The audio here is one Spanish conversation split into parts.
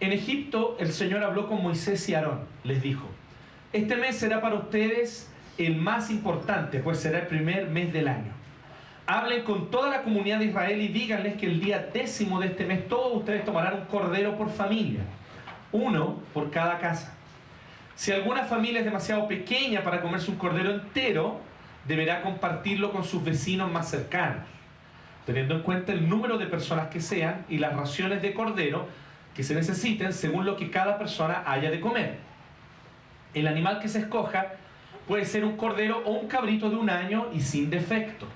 En Egipto el Señor habló con Moisés y Aarón. Les dijo: este mes será para ustedes el más importante, pues será el primer mes del año. Hablen con toda la comunidad de Israel y díganles que el día 10º de este mes todos ustedes tomarán un cordero por familia, uno por cada casa. Si alguna familia es demasiado pequeña para comerse un cordero entero, deberá compartirlo con sus vecinos más cercanos, teniendo en cuenta el número de personas que sean y las raciones de cordero que se necesiten según lo que cada persona haya de comer. El animal que se escoja puede ser un cordero o un cabrito de 1 año y sin defecto,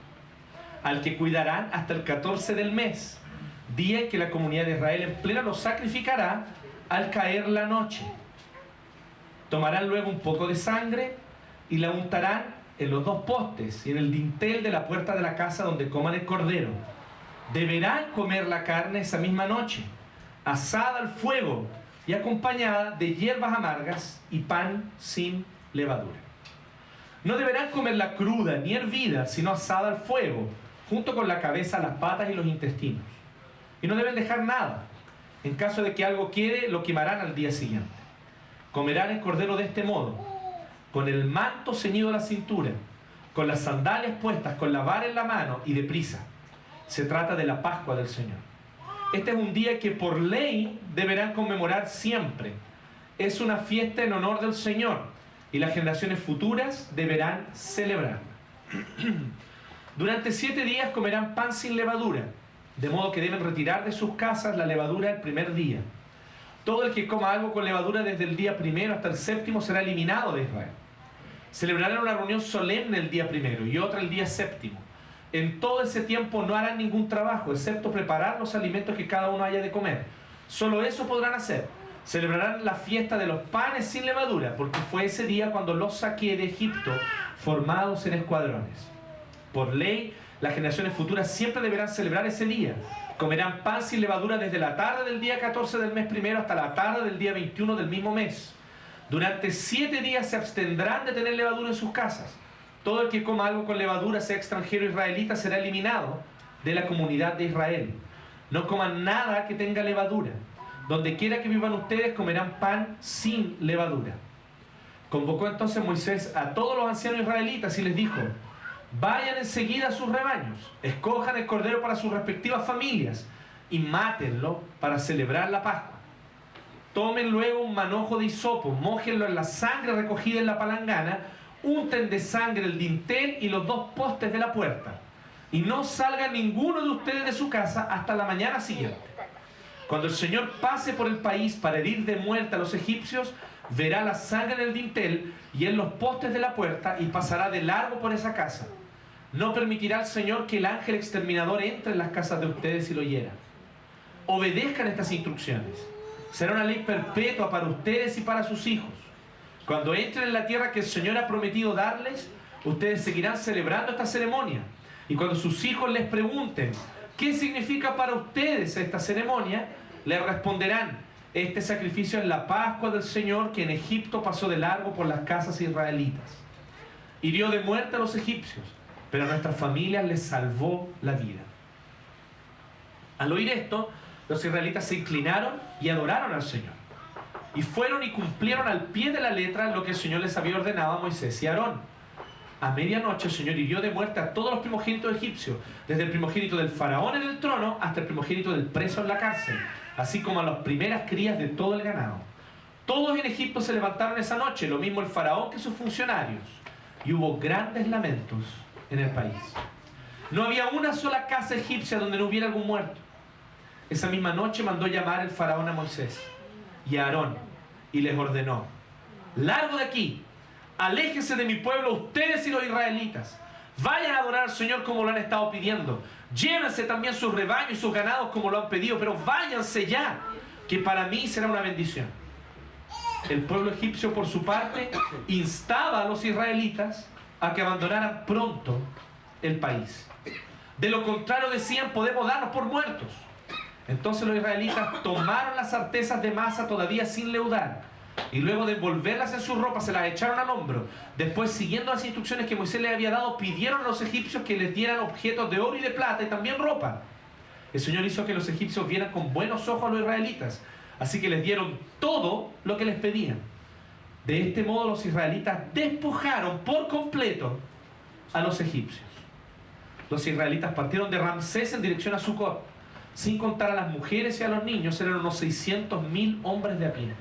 al que cuidarán hasta el 14 del mes, día en que la comunidad de Israel en pleno lo sacrificará al caer la noche. Tomarán luego un poco de sangre y la untarán en los 2 postes y en el dintel de la puerta de la casa donde coman el cordero. Deberán comer la carne esa misma noche, asada al fuego y acompañada de hierbas amargas y pan sin levadura. No deberán comerla cruda ni hervida, sino asada al fuego, junto con la cabeza, las patas y los intestinos. Y no deben dejar nada. En caso de que algo quede, lo quemarán al día siguiente. Comerán el cordero de este modo: con el manto ceñido a la cintura, con las sandalias puestas, con la vara en la mano y deprisa. Se trata de la Pascua del Señor. Este es un día que por ley deberán conmemorar siempre. Es una fiesta en honor del Señor y las generaciones futuras deberán celebrarla. Durante 7 días comerán pan sin levadura, de modo que deben retirar de sus casas la levadura el primer día. Todo el que coma algo con levadura desde el día 1 hasta el 7 será eliminado de Israel. Celebrarán una reunión solemne el día 1 y otra el día 7. En todo ese tiempo no harán ningún trabajo, excepto preparar los alimentos que cada uno haya de comer. Solo eso podrán hacer. Celebrarán la fiesta de los panes sin levadura, porque fue ese día cuando los saqué de Egipto, formados en escuadrones. Por ley, las generaciones futuras siempre deberán celebrar ese día. Comerán pan sin levadura desde la tarde del día 14 del mes primero hasta la tarde del día 21 del mismo mes. Durante 7 días se abstendrán de tener levadura en sus casas. Todo el que coma algo con levadura, sea extranjero o israelita, será eliminado de la comunidad de Israel. No coman nada que tenga levadura. Donde quiera que vivan ustedes, comerán pan sin levadura. Convocó entonces Moisés a todos los ancianos israelitas y les dijo: vayan enseguida a sus rebaños, escojan el cordero para sus respectivas familias y mátenlo para celebrar la Pascua. Tomen luego un manojo de hisopo, mójenlo en la sangre recogida en la palangana, unten de sangre el dintel y los 2 postes de la puerta, y no salga ninguno de ustedes de su casa hasta la mañana siguiente. Cuando el Señor pase por el país para herir de muerte a los egipcios, verá la sangre en el dintel y en los postes de la puerta y pasará de largo por esa casa. No permitirá el Señor que el ángel exterminador entre en las casas de ustedes y lo hiera. Obedezcan estas instrucciones. Será una ley perpetua para ustedes y para sus hijos. Cuando entren en la tierra que el Señor ha prometido darles, ustedes seguirán celebrando esta ceremonia. Y cuando sus hijos les pregunten: ¿qué significa para ustedes esta ceremonia?, les responderán: este sacrificio es la Pascua del Señor que en Egipto pasó de largo por las casas israelitas. Hirió de muerte a los egipcios, pero a nuestras familias les salvó la vida. Al oír esto, los israelitas se inclinaron y adoraron al Señor. Y fueron y cumplieron al pie de la letra lo que el Señor les había ordenado a Moisés y a Aarón. A medianoche el Señor hirió de muerte a todos los primogénitos egipcios, desde el primogénito del faraón en el trono hasta el primogénito del preso en la cárcel, así como a las primeras crías de todo el ganado. Todos en Egipto se levantaron esa noche, lo mismo el faraón que sus funcionarios, y hubo grandes lamentos en el país. No había una sola casa egipcia donde no hubiera algún muerto. Esa misma noche mandó llamar el faraón a Moisés y a Aarón y les ordenó: largo de aquí, aléjense de mi pueblo ustedes y los israelitas. Vayan a adorar al Señor como lo han estado pidiendo. Llévense también sus rebaños y sus ganados como lo han pedido, pero váyanse ya, que para mí será una bendición. El pueblo egipcio, por su parte, instaba a los israelitas a que abandonaran pronto el país. De lo contrario, decían, podemos darnos por muertos. Entonces los israelitas tomaron las artesas de masa todavía sin leudar, y luego de envolverlas en su ropa se las echaron al hombro. Después, siguiendo las instrucciones que Moisés les había dado, pidieron a los egipcios que les dieran objetos de oro y de plata y también ropa. El Señor hizo que los egipcios vieran con buenos ojos a los israelitas, Así que les dieron todo lo que les pedían. De este modo los israelitas despojaron por completo a los egipcios. Los israelitas partieron de Ramsés en dirección a Sucot. Sin contar a las mujeres y a los niños, eran unos 600.000 hombres de a pie.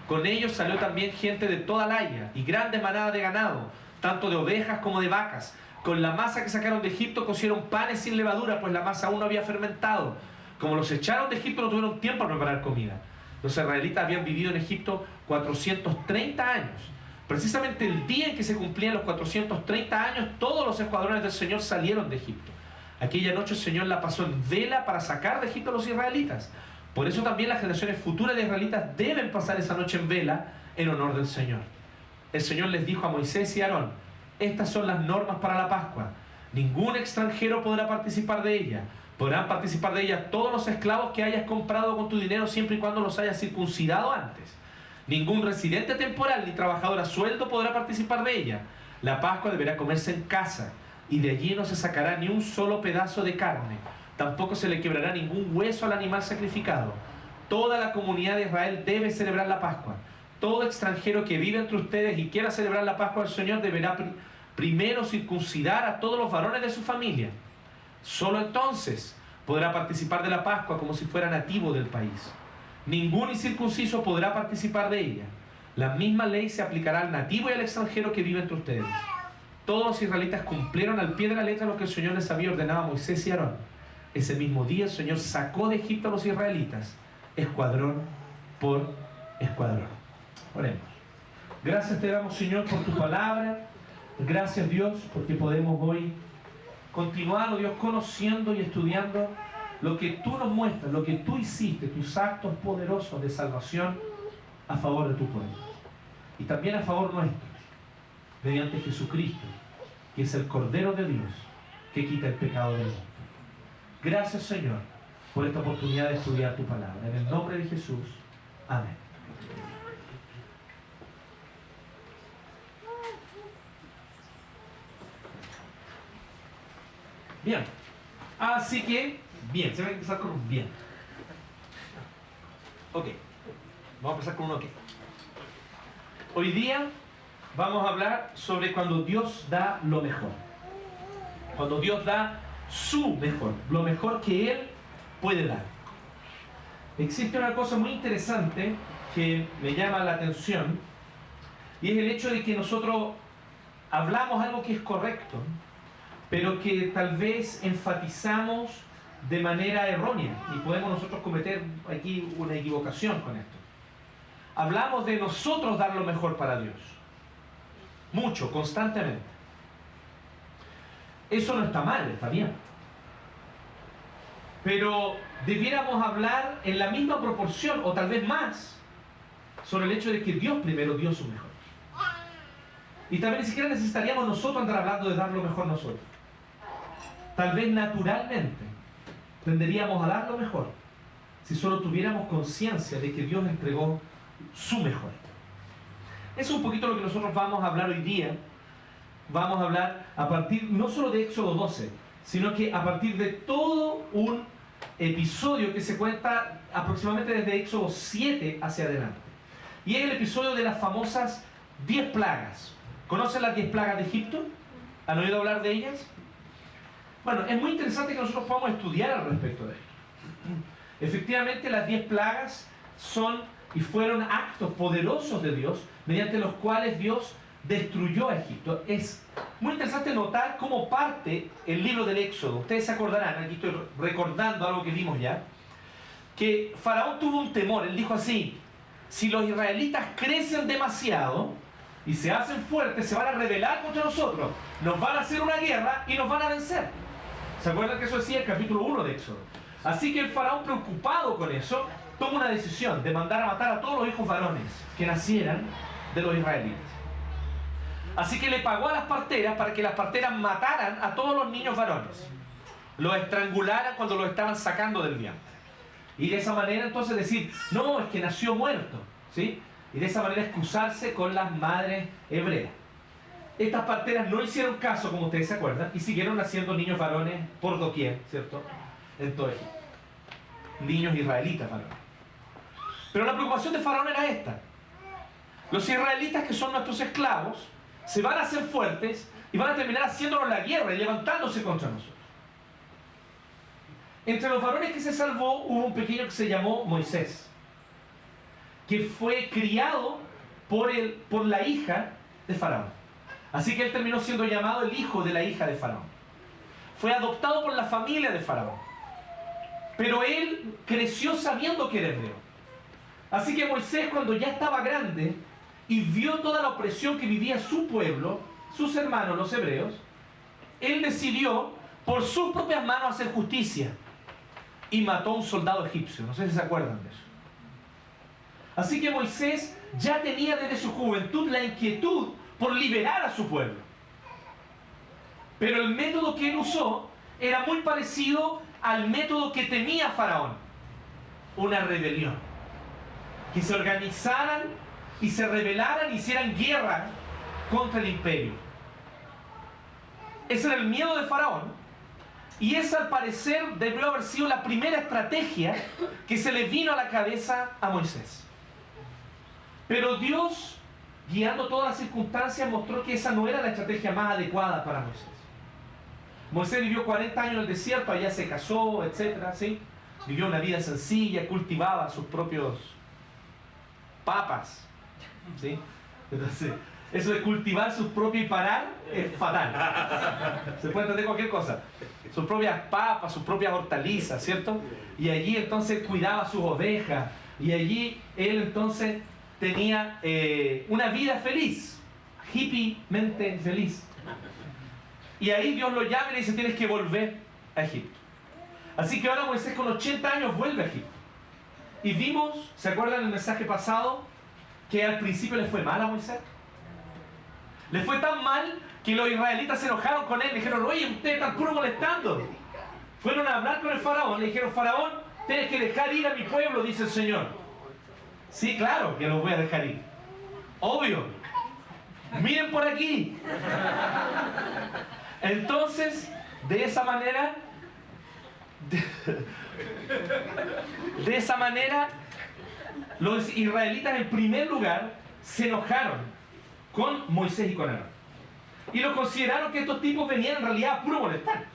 Con ellos salió también gente de toda la Haya y grandes manadas de ganado, tanto de ovejas como de vacas. Con la masa que sacaron de Egipto cocieron panes sin levadura, pues la masa aún no había fermentado. Como los echaron de Egipto, no tuvieron tiempo a preparar comida. Los israelitas habían vivido en Egipto 430 años. Precisamente el día en que se cumplían los 430 años, todos los escuadrones del Señor salieron de Egipto. Aquella noche el Señor la pasó en vela para sacar de Egipto a los israelitas. Por eso también las generaciones futuras de israelitas deben pasar esa noche en vela en honor del Señor. El Señor les dijo a Moisés y a Aarón: estas son las normas para la Pascua. Ningún extranjero podrá participar de ella. Podrán participar de ella todos los esclavos que hayas comprado con tu dinero, siempre y cuando los hayas circuncidado antes. Ningún residente temporal ni trabajador a sueldo podrá participar de ella. La Pascua deberá comerse en casa, y de allí no se sacará ni un solo pedazo de carne. Tampoco se le quebrará ningún hueso al animal sacrificado. Toda la comunidad de Israel debe celebrar la Pascua. Todo extranjero que vive entre ustedes y quiera celebrar la Pascua del Señor deberá primero circuncidar a todos los varones de su familia. Solo entonces podrá participar de la Pascua como si fuera nativo del país. Ningún incircunciso podrá participar de ella. La misma ley se aplicará al nativo y al extranjero que vive entre ustedes. Todos los israelitas cumplieron al pie de la letra lo que el Señor les había ordenado a Moisés y a Aarón. Ese mismo día el Señor sacó de Egipto a los israelitas, escuadrón por escuadrón. Oremos. Gracias te damos, Señor, por tu palabra. Gracias, Dios, porque podemos hoy continuar, oh Dios, conociendo y estudiando lo que tú nos muestras, lo que tú hiciste, tus actos poderosos de salvación a favor de tu pueblo. Y también a favor nuestro, mediante Jesucristo, que es el Cordero de Dios, que quita el pecado del mundo. Gracias, Señor, por esta oportunidad de estudiar tu palabra. En el nombre de Jesús. Amén. Bien. Así que, bien, se va a empezar con un bien. Ok. Vamos a empezar con un ok. Hoy día vamos a hablar sobre cuando Dios da lo mejor. Cuando Dios da su mejor, lo mejor que Él puede dar. Existe una cosa muy interesante que me llama la atención, y es el hecho de que nosotros hablamos algo que es correcto, pero que tal vez enfatizamos de manera errónea, y podemos nosotros cometer aquí una equivocación con esto. Hablamos de nosotros dar lo mejor para Dios, mucho, constantemente. Eso no está mal, está bien. Pero debiéramos hablar en la misma proporción, o tal vez más, sobre el hecho de que Dios primero dio su mejor. Y también ni siquiera necesitaríamos nosotros andar hablando de dar lo mejor nosotros. Tal vez naturalmente tenderíamos a dar lo mejor si solo tuviéramos conciencia de que Dios entregó su mejor. Eso es un poquito lo que nosotros vamos a hablar hoy día. Vamos a hablar a partir no solo de Éxodo 12, sino que a partir de todo un episodio que se cuenta aproximadamente desde Éxodo 7 hacia adelante. Y es el episodio de las famosas 10 plagas. ¿Conocen las 10 plagas de Egipto? ¿Han oído hablar de ellas? Bueno, es muy interesante que nosotros podamos estudiar al respecto de esto. Efectivamente, las 10 plagas son y fueron actos poderosos de Dios mediante los cuales Dios destruyó a Egipto. Es muy interesante notar cómo parte el libro del Éxodo. Ustedes se acordarán, aquí estoy recordando algo que vimos ya, que Faraón tuvo un temor. Él dijo así: si los israelitas crecen demasiado y se hacen fuertes, se van a rebelar contra nosotros, nos van a hacer una guerra y nos van a vencer. ¿Se acuerdan que eso decía el capítulo 1 de Éxodo? Así que el Faraón, preocupado con eso, toma una decisión de mandar a matar a todos los hijos varones que nacieran de los israelitas. Así que le pagó a las parteras para que las parteras mataran a todos los niños varones, los estrangularan cuando los estaban sacando del vientre, y de esa manera entonces decir: no, es que nació muerto, ¿sí? Y de esa manera excusarse con las madres hebreas. Estas parteras no hicieron caso, como ustedes se acuerdan, y siguieron naciendo niños varones por doquier, ¿cierto? En todo Egipto. Niños israelitas varones. Pero la preocupación de Faraón era esta: los israelitas, que son nuestros esclavos, se van a hacer fuertes y van a terminar haciéndonos la guerra y levantándose contra nosotros. Entre los varones que se salvó hubo un pequeño que se llamó Moisés, que fue criado por la hija de Faraón. Así que él terminó siendo llamado el hijo de la hija de Faraón. Fue adoptado por la familia de Faraón. Pero él creció sabiendo que era hebreo. Así que Moisés, cuando ya estaba grande y vio toda la opresión que vivía su pueblo, sus hermanos los hebreos, él decidió por sus propias manos hacer justicia y mató a un soldado egipcio. No sé si se acuerdan de eso. Así que Moisés ya tenía desde su juventud la inquietud por liberar a su pueblo. Pero el método que él usó era muy parecido al método que temía Faraón: una rebelión. Que se organizaran y se rebelaran y hicieran guerra contra el imperio. Ese era el miedo de Faraón, y esa, al parecer, debió haber sido la primera estrategia que se le vino a la cabeza a Moisés. Pero Dios, guiando todas las circunstancias, mostró que esa no era la estrategia más adecuada para Moisés. Moisés vivió 40 años en el desierto, allá se casó, etc., ¿sí? Vivió una vida sencilla, cultivaba sus propios papas, ¿sí? Entonces, eso de cultivar sus propios y parar es fatal. Se puede entender cualquier cosa. Sus propias papas, sus propias hortalizas, ¿cierto? Y allí entonces cuidaba sus ovejas. Y allí él entonces tenía una vida feliz, hippiemente feliz. Y ahí Dios lo llama y le dice: tienes que volver a Egipto. Así que ahora Moisés, con 80 años, vuelve a Egipto. Y vimos, ¿se acuerdan del mensaje pasado? Que al principio le fue mal a Moisés. Le fue tan mal que los israelitas se enojaron con él. Le dijeron: oye, ustedes están puro molestando. Fueron a hablar con el faraón. Le dijeron: faraón, tienes que dejar ir a mi pueblo, dice el Señor. Sí, claro que los voy a dejar ir. Obvio. Miren por aquí. Entonces, de esa manera, los israelitas, en primer lugar, se enojaron con Moisés y con Aarón. Y lo consideraron que estos tipos venían en realidad a puro molestar.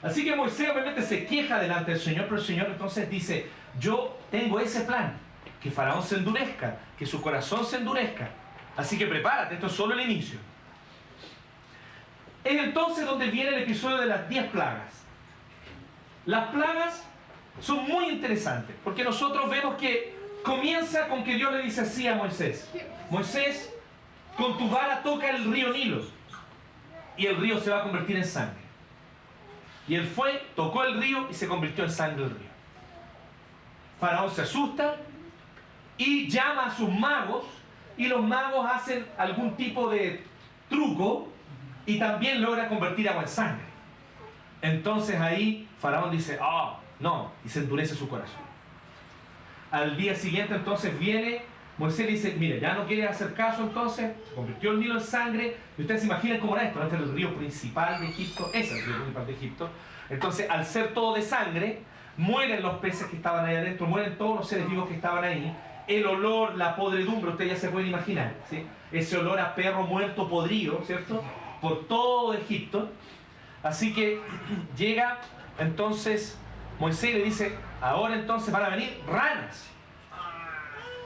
Así que Moisés obviamente se queja delante del Señor, pero el Señor entonces dice: yo tengo ese plan, que Faraón se endurezca, que su corazón se endurezca. Así que prepárate, esto es solo el inicio. Es entonces donde viene el episodio de las 10 plagas. Las plagas son muy interesantes, porque nosotros vemos que comienza con que Dios le dice así a Moisés: Moisés, con tu vara toca el río Nilo, y el río se va a convertir en sangre. Y él fue, tocó el río y se convirtió en sangre el río. Faraón se asusta y llama a sus magos, y los magos hacen algún tipo de truco y también logra convertir agua en sangre. Entonces ahí Faraón dice: oh, no, y se endurece su corazón. Al día siguiente entonces viene Moisés y dice: mire, ya no quiere hacer caso, entonces se convirtió el Nilo en sangre. Y ustedes se imaginan cómo era esto. Este es el río principal de Egipto, ese es el río principal de Egipto. Entonces, al ser todo de sangre, mueren los peces que estaban ahí adentro, mueren todos los seres vivos que estaban ahí. El olor, la podredumbre, ustedes ya se pueden imaginar, ¿sí? Ese olor a perro muerto podrido, ¿cierto?, por todo Egipto. Así que llega entonces Moisés y le dice: ahora entonces van a venir ranas.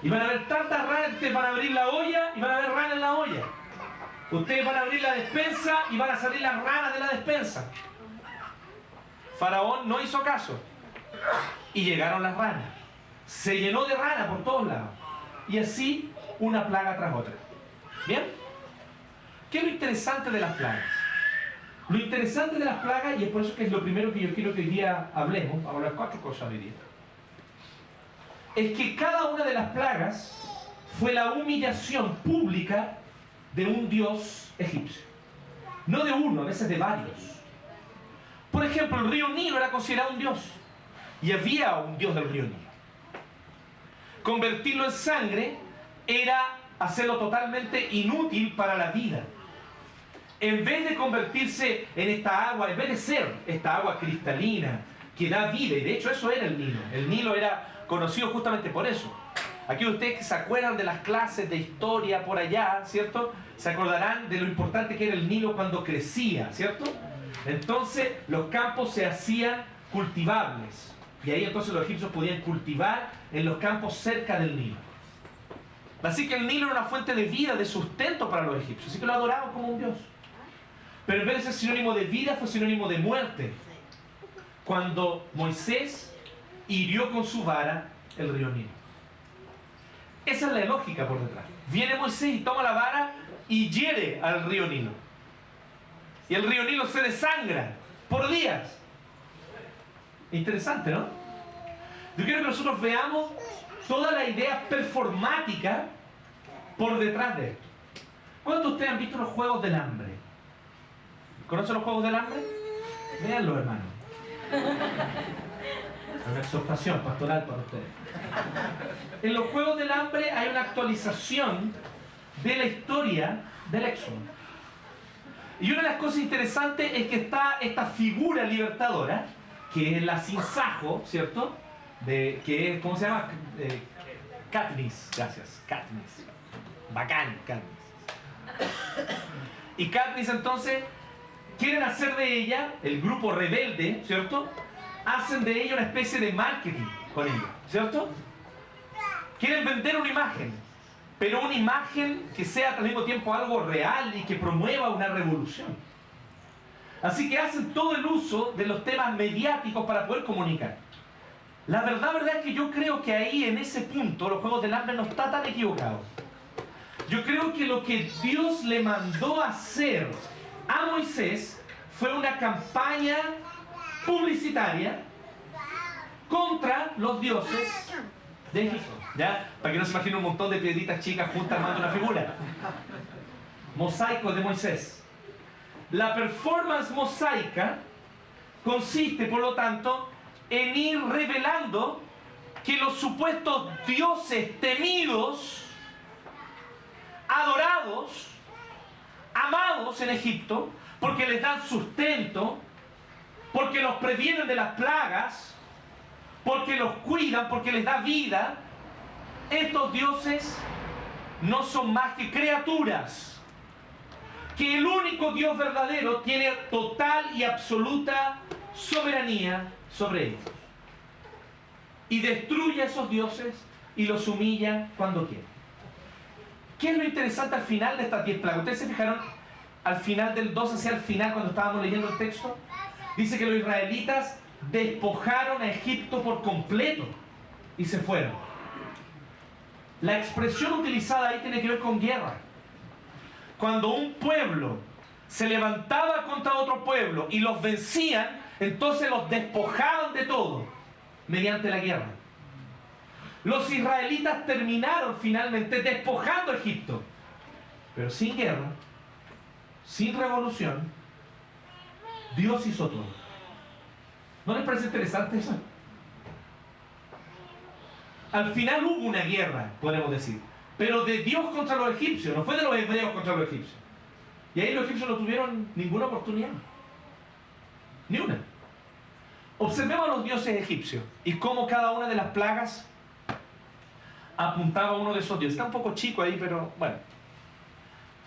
Y van a haber tantas ranas que ustedes van a abrir la olla y van a haber ranas en la olla. Ustedes van a abrir la despensa y van a salir las ranas de la despensa. Faraón no hizo caso. Y llegaron las ranas. Se llenó de ranas por todos lados. Y así, una plaga tras otra. ¿Bien? ¿Qué es lo interesante de las plagas? Lo interesante de las plagas, y es por eso que es lo primero que yo quiero que hoy día hablemos, vamos a hablar 4 cosas hoy día, es que cada una de las plagas fue la humillación pública de un dios egipcio. No de uno, a veces de varios. Por ejemplo, el río Nilo era considerado un dios. Y había un dios del río Nilo. Convertirlo en sangre era hacerlo totalmente inútil para la vida. En vez de convertirse en esta agua, en vez de ser esta agua cristalina, que da vida, y de hecho eso era el Nilo. El Nilo era conocido justamente por eso. Aquí ustedes que se acuerdan de las clases de historia por allá, ¿cierto? Se acordarán de lo importante que era el Nilo cuando crecía, ¿cierto? Entonces los campos se hacían cultivables, y ahí entonces los egipcios podían cultivar en los campos cerca del Nilo. Así que el Nilo era una fuente de vida, de sustento para los egipcios, así que lo adoraban como un dios. Pero en vez de ser sinónimo de vida, fue sinónimo de muerte, cuando Moisés hirió con su vara el río Nilo. Esa es la lógica por detrás. Viene Moisés y toma la vara y hiere al río Nilo. Y el río Nilo se desangra por días. Interesante, ¿no? Yo quiero que nosotros veamos toda la idea performática por detrás de esto. ¿Cuántos de ustedes han visto los Juegos del Hambre? ¿Conocen los Juegos del Hambre? Véanlo, hermano. Una exhortación pastoral para ustedes. En los Juegos del Hambre hay una actualización de la historia del Éxodo. Y una de las cosas interesantes es que está esta figura libertadora, que es la sinsajo, ¿cierto? Que es, ¿cómo se llama? Katniss, gracias, Katniss. Bacán, Katniss. Y Katniss entonces quieren hacer de ella, el grupo rebelde, ¿cierto? Hacen de ella una especie de marketing con ella, ¿cierto? Quieren vender una imagen, pero una imagen que sea al mismo tiempo algo real y que promueva una revolución. Así que hacen todo el uso de los temas mediáticos para poder comunicar. La verdad es que yo creo que ahí, en ese punto, los Juegos del Hambre no está tan equivocado. Yo creo que lo que Dios le mandó a hacer a Moisés fue una campaña publicitaria contra los dioses de Egipto. ¿Ya? Para que no se imaginen un montón de piedritas chicas juntas armando una figura. Mosaico de Moisés. La performance mosaica consiste, por lo tanto, en ir revelando que los supuestos dioses temidos, adorados, amados en Egipto, porque les dan sustento, porque los previenen de las plagas, porque los cuidan, porque les da vida, estos dioses no son más que criaturas, que el único Dios verdadero tiene total y absoluta soberanía sobre ellos. Y destruye a esos dioses y los humilla cuando quiere. ¿Qué es lo interesante al final de estas 10 plagas? ¿Ustedes se fijaron al final del 2 hacia el final cuando estábamos leyendo el texto? Dice que los israelitas despojaron a Egipto por completo y se fueron. La expresión utilizada ahí tiene que ver con guerra. Cuando un pueblo se levantaba contra otro pueblo y los vencían, entonces los despojaban de todo mediante la guerra. Los israelitas terminaron finalmente despojando a Egipto, pero sin guerra, sin revolución. Dios hizo todo. ¿No les parece interesante eso? Al final hubo una guerra, podemos decir, pero de Dios contra los egipcios, no fue de los hebreos contra los egipcios. Y ahí los egipcios no tuvieron ninguna oportunidad. Ni una. Observemos a los dioses egipcios y cómo cada una de las plagas apuntaba a uno de esos dioses. Está un poco chico ahí, pero bueno,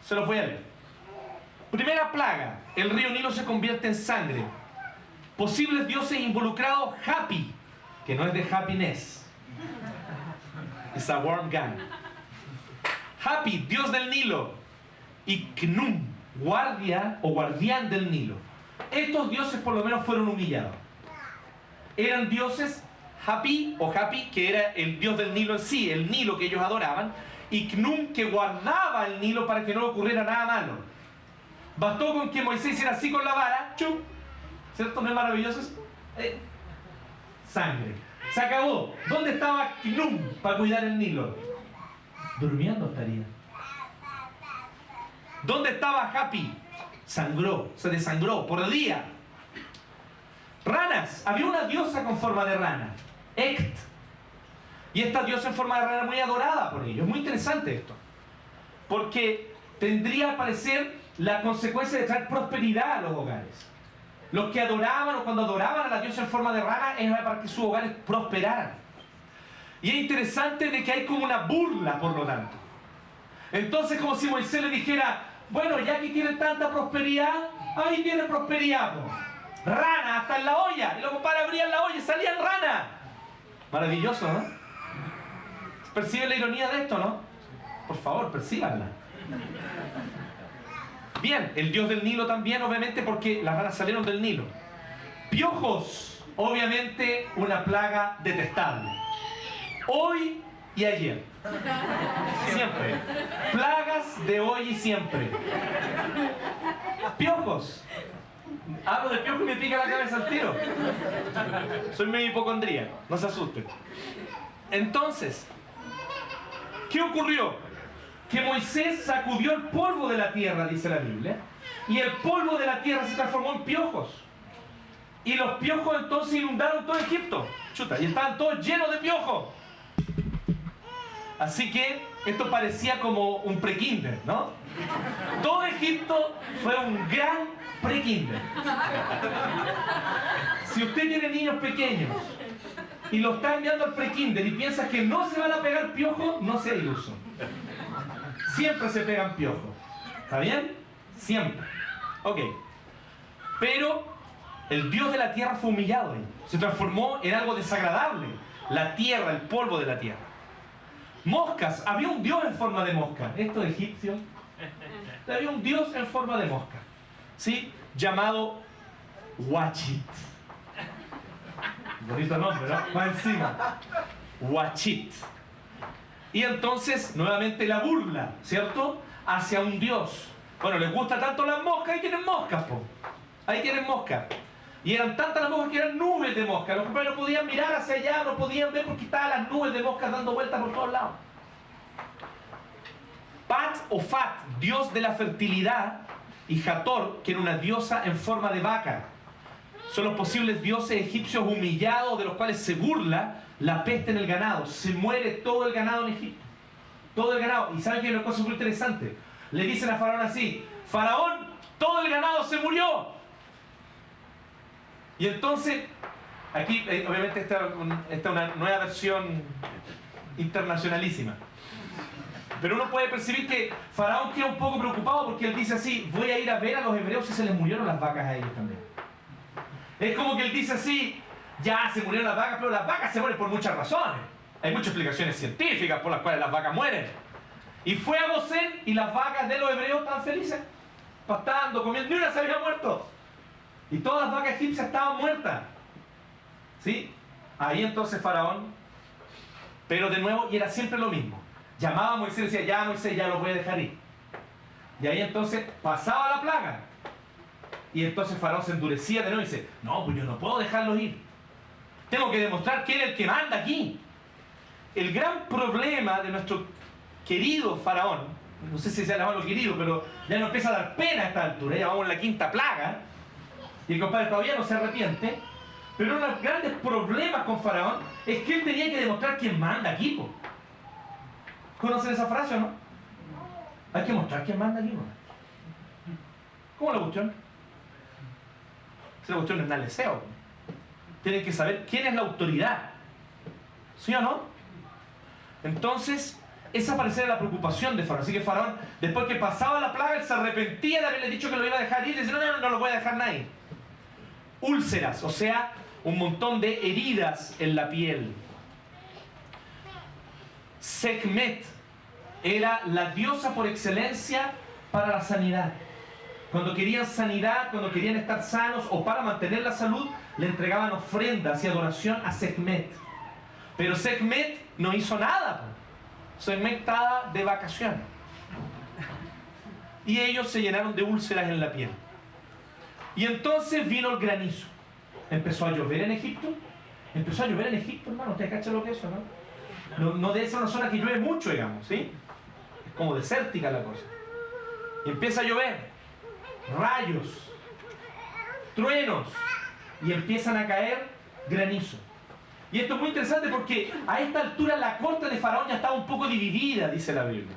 se los voy a leer. Primera plaga, el río Nilo se convierte en sangre. Posibles dioses involucrados, Hapi, que no es de happiness, es a warm gun. Hapi, dios del Nilo, y Khnum, guardia o guardián del Nilo. Estos dioses por lo menos fueron humillados. Eran dioses Hapi o Hapi, que era el dios del Nilo en sí, el Nilo que ellos adoraban, y Khnum, que guardaba el Nilo para que no ocurriera nada malo. Bastó con que Moisés hiciera así con la vara, ¡chum! ¿Cierto? ¿No es maravilloso eso? Sangre. Se acabó. ¿Dónde estaba Khnum para cuidar el Nilo? Durmiendo estaría. ¿Dónde estaba Hapi? Sangró, se desangró por el día. Ranas. Había una diosa con forma de rana, Ect. Y esta diosa en forma de rana muy adorada por ellos. Es muy interesante esto, porque tendría al parecer la consecuencia de traer prosperidad a los hogares. Los que adoraban o cuando adoraban a la diosa en forma de rana era para que sus hogares prosperaran. Y es interesante de que hay como una burla, por lo tanto. Entonces, como si Moisés le dijera, bueno, ya que tienen tanta prosperidad, ahí tienen prosperidad, po. Rana hasta en la olla. Y los compadres abrían la olla y salían ranas. Maravilloso, ¿no? ¿Perciben la ironía de esto, no? Por favor, percíbanla. Bien, el dios del Nilo también, obviamente, porque las ranas salieron del Nilo. Piojos, obviamente, una plaga detestable. Hoy y ayer. Siempre. Plagas de hoy y siempre. Piojos. Hablo de piojos y me pica la cabeza al tiro. Soy medio hipocondríaco, no se asusten. Entonces, ¿qué ocurrió? Que Moisés sacudió el polvo de la tierra, dice la Biblia, y el polvo de la tierra se transformó en piojos. Y los piojos entonces inundaron todo Egipto. Chuta, y estaban todos llenos de piojos. Así que esto parecía como un pre-kinder, ¿no? Todo Egipto fue un gran pre-kinder. Si usted tiene niños pequeños y los está enviando al pre-kinder y piensa que no se van a pegar piojos, no sea iluso. Siempre se pegan piojos. ¿Está bien? Siempre. Ok. Pero el dios de la tierra fue humillado ahí. Se transformó en algo desagradable. La tierra, el polvo de la tierra. Moscas. Había un dios en forma de mosca. Esto de egipcio. Había un dios en forma de mosca. ¿Sí? Llamado Huachit. Bonito nombre, ¿no? Más encima. Huachit. Y entonces, nuevamente la burla, ¿cierto? Hacia un dios. Bueno, les gusta tanto las moscas, ahí tienen moscas, po. Ahí tienen moscas. Y eran tantas las moscas que eran nubes de moscas. Los compañeros no podían mirar hacia allá, no podían ver porque estaban las nubes de moscas dando vueltas por todos lados. Pat o Fat, dios de la fertilidad, y Hathor, que era una diosa en forma de vaca. Son los posibles dioses egipcios humillados de los cuales se burla la peste en el ganado. Se muere todo el ganado en Egipto. Todo el ganado. Y ¿saben qué? Una cosa muy interesante. Le dicen a Faraón así: Faraón, todo el ganado se murió. Y entonces, aquí obviamente esta es una nueva versión internacionalísima. Pero uno puede percibir que Faraón queda un poco preocupado porque él dice así: voy a ir a ver a los hebreos si se les murieron las vacas a ellos también. Es como que él dice así: ya se murieron las vacas, pero las vacas se mueren por muchas razones. Hay muchas explicaciones científicas por las cuales las vacas mueren. Y fue a Gosén y las vacas de los hebreos estaban felices, pastando, comiendo, ni una se había muerto. Y todas las vacas egipcias estaban muertas. ¿Sí? Ahí entonces Faraón, pero de nuevo, y era siempre lo mismo. Llamaba a Moisés y decía: ya Moisés, ya los voy a dejar ir. Y ahí entonces pasaba la plaga. Y entonces Faraón se endurecía de nuevo y dice: no, pues yo no puedo dejarlos ir. Tengo que demostrar quién es el que manda aquí. El gran problema de nuestro querido Faraón, no sé si se llama lo querido, pero ya nos empieza a dar pena a esta altura, ya vamos en la quinta plaga, y el compadre todavía no se arrepiente, pero uno de los grandes problemas con Faraón es que él tenía que demostrar quién manda aquí, po. ¿Conocen esa frase o no? Hay que mostrar quién manda aquí, ¿no? ¿Cómo es la cuestión? Esa cuestión es naleseo. Tienen que saber quién es la autoridad. ¿Sí o no? Entonces, esa parecía la preocupación de Faraón. Así que Faraón, después que pasaba la plaga, él se arrepentía de haberle dicho que lo iba a dejar ir. Y dice: no lo voy a dejar nadie. Úlceras, o sea, un montón de heridas en la piel. Sekhmet era la diosa por excelencia para la sanidad. Cuando querían sanidad, cuando querían estar sanos o para mantener la salud, le entregaban ofrendas y adoración a Sekhmet. Pero Sekhmet no hizo nada. Sekhmet estaba de vacaciones. Y ellos se llenaron de úlceras en la piel. Y entonces vino el granizo. Empezó a llover en Egipto. Empezó a llover en Egipto, hermano. ¿Ustedes cachan lo que es eso, no? No debe ser una zona que llueve mucho, digamos, ¿sí? Es como desértica la cosa. Y empieza a llover. Rayos, truenos, y empiezan a caer granizo. Y esto es muy interesante porque a esta altura la corte de Faraón ya estaba un poco dividida, dice la Biblia.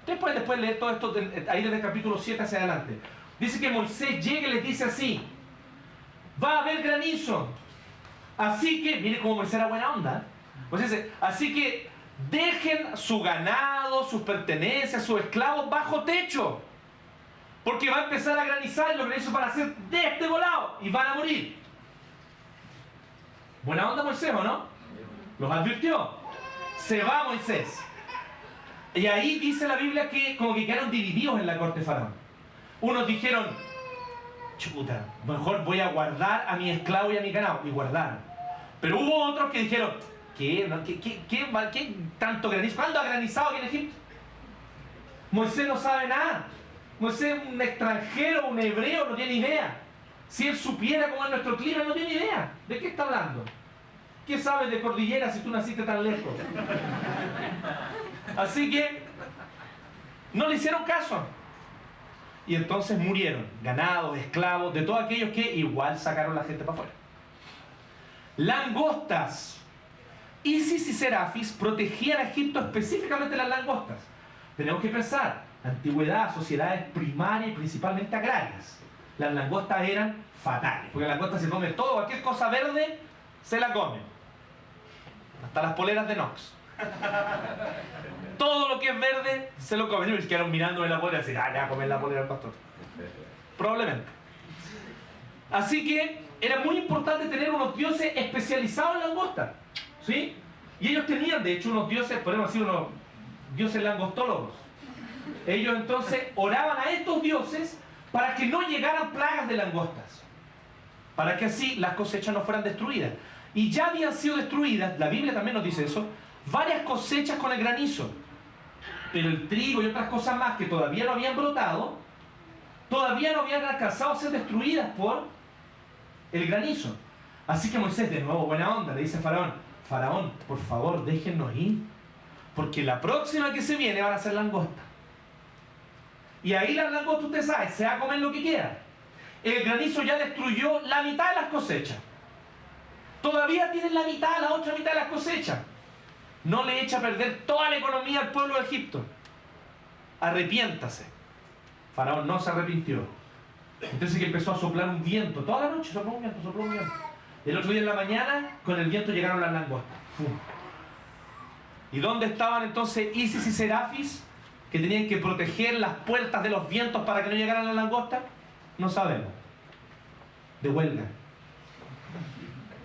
Ustedes pueden después leer todo esto ahí desde el capítulo 7 hacia adelante. Dice que Moisés llega y les dice así: va a haber granizo. Así que, mire cómo Moisés era buena onda. Pues dice, así que dejen su ganado, sus pertenencias, sus esclavos bajo techo. Porque va a empezar a granizar y los granizos van a ser de este volado y van a morir. Buena onda Moisés, ¿o no? Los advirtió. Se va Moisés. Y ahí dice la Biblia que como que quedaron divididos en la corte de Faraón. Unos dijeron, chuta, mejor voy a guardar a mi esclavo y a mi ganado. Y guardaron. Pero hubo otros que dijeron, ¿qué tanto granizo? ¿Cuándo ha granizado aquí en Egipto? Moisés no sabe nada. Moisés es un extranjero, un hebreo, no tiene idea. Si él supiera cómo es nuestro clima, no tiene idea. ¿De qué está hablando? ¿Qué sabes de cordillera si tú naciste tan lejos? Así que no le hicieron caso. Y entonces murieron, ganados, esclavos, de todos aquellos que igual sacaron la gente para afuera. Langostas. Isis y Serafis protegían a Egipto, específicamente las langostas. Tenemos que pensar, antigüedad, sociedades primarias y principalmente agrarias. Las langostas eran fatales, porque la langosta se come todo, cualquier cosa verde se la come. Hasta las poleras de Nox. Todo lo que es verde se lo comen. Y quedaron mirándome la polera y decían, ya comer la polera del pastor. Probablemente. Así que era muy importante tener unos dioses especializados en langostas. ¿Sí? Y ellos tenían, de hecho, unos dioses, podemos decir, unos dioses langostólogos. Ellos entonces oraban a estos dioses para que no llegaran plagas de langostas. Para que así las cosechas no fueran destruidas. Y ya habían sido destruidas, la Biblia también nos dice eso, varias cosechas con el granizo. Pero el trigo y otras cosas más que todavía no habían brotado, todavía no habían alcanzado a ser destruidas por el granizo. Así que Moisés, de nuevo, buena onda, le dice a Faraón, Faraón, por favor, déjennos ir, porque la próxima que se viene van a ser langostas. Y ahí las langostas, usted sabe, se va a comer lo que quiera. El granizo ya destruyó la mitad de las cosechas. Todavía tienen la mitad, la otra mitad de las cosechas. No le echa a perder toda la economía al pueblo de Egipto. Arrepiéntase. Faraón no se arrepintió. Entonces que empezó a soplar un viento. Toda la noche sopló un viento, sopló un viento. El otro día en la mañana, con el viento llegaron las langostas. ¡Fum! ¿Y dónde estaban entonces Isis y Serafis, que tenían que proteger las puertas de los vientos para que no llegaran las langostas? No sabemos. De huelga.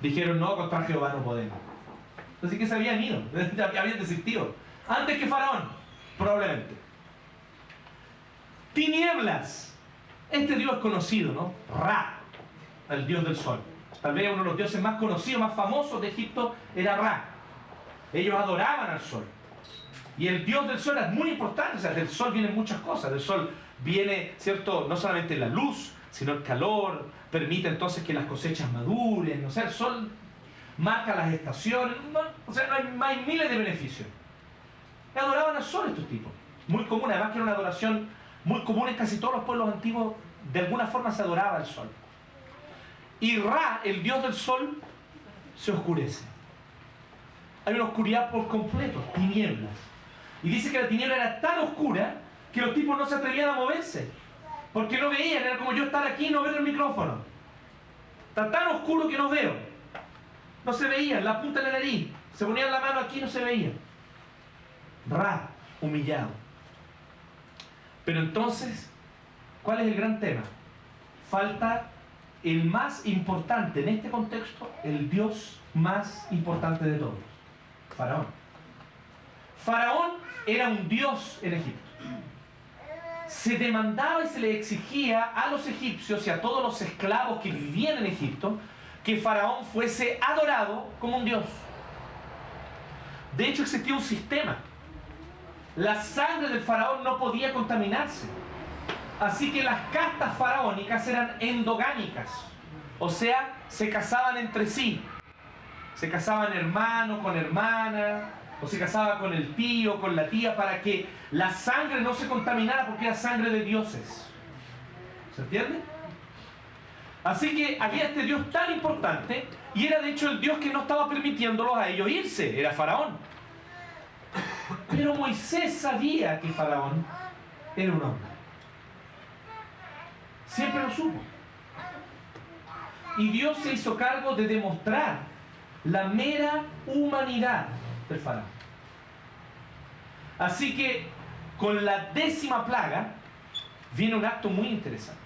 Dijeron, no, contra Jehová no podemos. Así que se habían ido, habían desistido. Antes que Faraón, probablemente. Tinieblas. Este dios es conocido, ¿no? Ra, el dios del sol. Tal vez uno de los dioses más conocidos, más famosos de Egipto era Ra. Ellos adoraban al sol. Y el dios del sol es muy importante. O sea, del sol vienen muchas cosas. Del sol viene, ¿cierto? No solamente la luz, sino el calor. Permite entonces que las cosechas maduren. O sea, el sol marca las estaciones. No, o sea, hay miles de beneficios. Y adoraban al sol estos tipos. Muy común, además que era una adoración muy común en casi todos los pueblos antiguos. De alguna forma se adoraba al sol. Y Ra, el dios del sol, se oscurece. Hay una oscuridad por completo, tinieblas. Y dice que la tiniebla era tan oscura que los tipos no se atrevían a moverse. Porque no veían, era como yo estar aquí y no ver el micrófono. Está tan oscuro que no veo. No se veían, la punta de la nariz. Se ponían la mano aquí y no se veían. Ra, humillado. Pero entonces, ¿cuál es el gran tema? Falta el más importante en este contexto, el dios más importante de todos, Faraón. Faraón era un dios en Egipto. Se demandaba y se le exigía a los egipcios y a todos los esclavos que vivían en Egipto que Faraón fuese adorado como un dios. De hecho, existía un sistema. La sangre del faraón no podía contaminarse. Así que las castas faraónicas eran endogámicas. O sea, se casaban entre sí. Se casaban hermanos con hermanas, o se casaba con el tío, con la tía, para que la sangre no se contaminara porque era sangre de dioses. ¿Se entiende? Así que había este dios tan importante, y era de hecho el dios que no estaba permitiéndolos a ellos irse, era Faraón. Pero Moisés sabía que Faraón era un hombre. Siempre lo supo. Y Dios se hizo cargo de demostrar la mera humanidad del faraón. Así que con la 10ª plaga viene un acto muy interesante.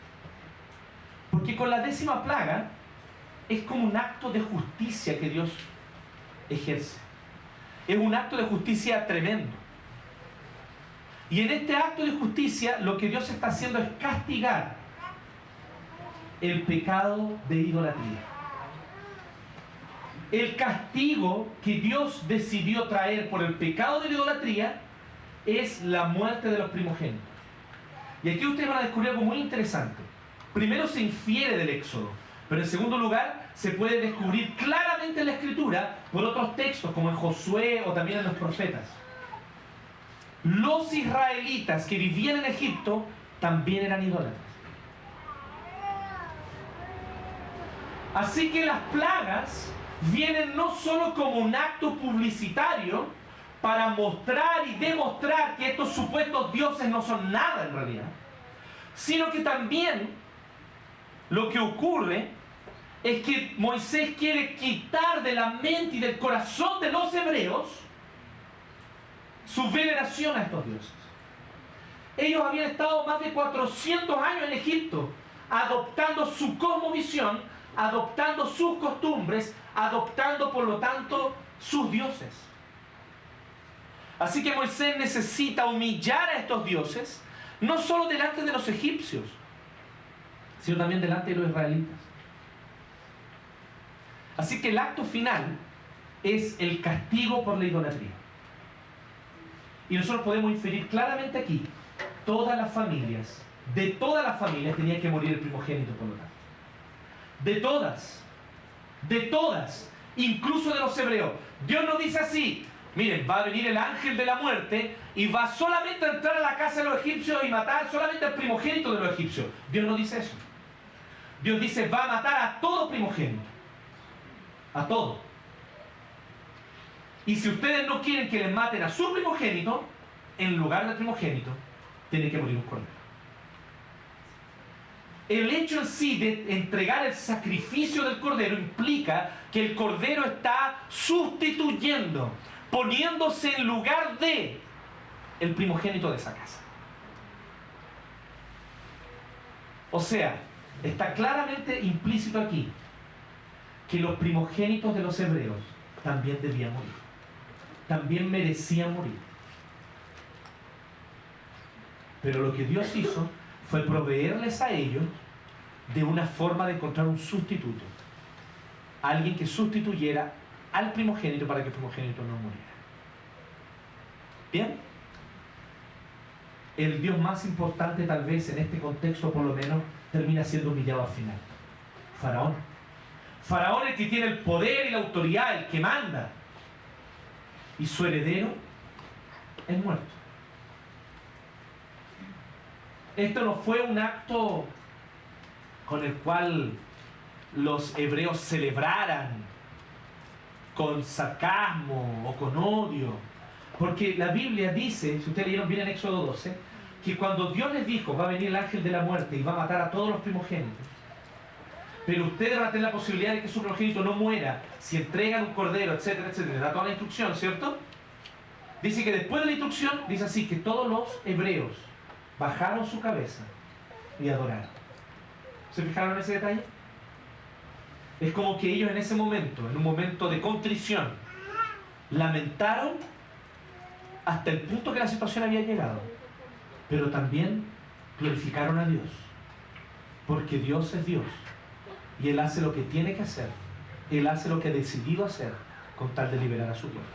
Porque con la 10ª plaga es como un acto de justicia que Dios ejerce. Es un acto de justicia tremendo. Y en este acto de justicia lo que Dios está haciendo es castigar el pecado de idolatría. El castigo que Dios decidió traer por el pecado de la idolatría es la muerte de los primogénitos. Y aquí ustedes van a descubrir algo muy interesante. Primero se infiere del Éxodo, pero en segundo lugar se puede descubrir claramente en la Escritura por otros textos como en Josué o también en los profetas. Los israelitas que vivían en Egipto también eran idólatras. Así que las plagas vienen no solo como un acto publicitario para mostrar y demostrar que estos supuestos dioses no son nada en realidad, sino que también lo que ocurre es que Moisés quiere quitar de la mente y del corazón de los hebreos su veneración a estos dioses. Ellos habían estado más de 400 años en Egipto, adoptando su cosmovisión, adoptando sus costumbres, adoptando por lo tanto sus dioses. Así que Moisés necesita humillar a estos dioses, no solo delante de los egipcios, sino también delante de los israelitas. Así que el acto final es el castigo por la idolatría. Y nosotros podemos inferir claramente aquí, todas las familias, de todas las familias tenía que morir el primogénito por lo tanto. De todas, incluso de los hebreos. Dios nos dice así, miren, va a venir el ángel de la muerte y va solamente a entrar a la casa de los egipcios y matar solamente al primogénito de los egipcios. Dios no dice eso. Dios dice, va a matar a todo primogénito. A todo. Y si ustedes no quieren que les maten a su primogénito, en lugar del primogénito, tiene que morir un cordero. El hecho en sí de entregar el sacrificio del cordero implica que el cordero está sustituyendo, poniéndose en lugar de el primogénito de esa casa. O sea, está claramente implícito aquí que los primogénitos de los hebreos también debían morir. También merecían morir. Pero lo que Dios hizo fue proveerles a ellos de una forma de encontrar un sustituto. Alguien que sustituyera al primogénito para que el primogénito no muriera. ¿Bien? El Dios más importante tal vez en este contexto por lo menos termina siendo humillado al final. Faraón. Faraón el que tiene el poder y la autoridad, el que manda. Y su heredero es muerto. Esto no fue un acto con el cual los hebreos celebraran con sarcasmo o con odio. Porque la Biblia dice, si ustedes leyeron bien en Éxodo 12, que cuando Dios les dijo, va a venir el ángel de la muerte y va a matar a todos los primogénitos, pero ustedes van a tener la posibilidad de que su primogénito no muera si entregan un cordero, etcétera, etcétera. Da toda la instrucción, ¿cierto? Dice que después de la instrucción, dice así, que todos los hebreos bajaron su cabeza y adoraron. ¿Se fijaron en ese detalle? Es como que ellos en ese momento, en un momento de contrición, lamentaron hasta el punto que la situación había llegado, pero también glorificaron a Dios, porque Dios es Dios y Él hace lo que tiene que hacer, Él hace lo que ha decidido hacer con tal de liberar a su pueblo.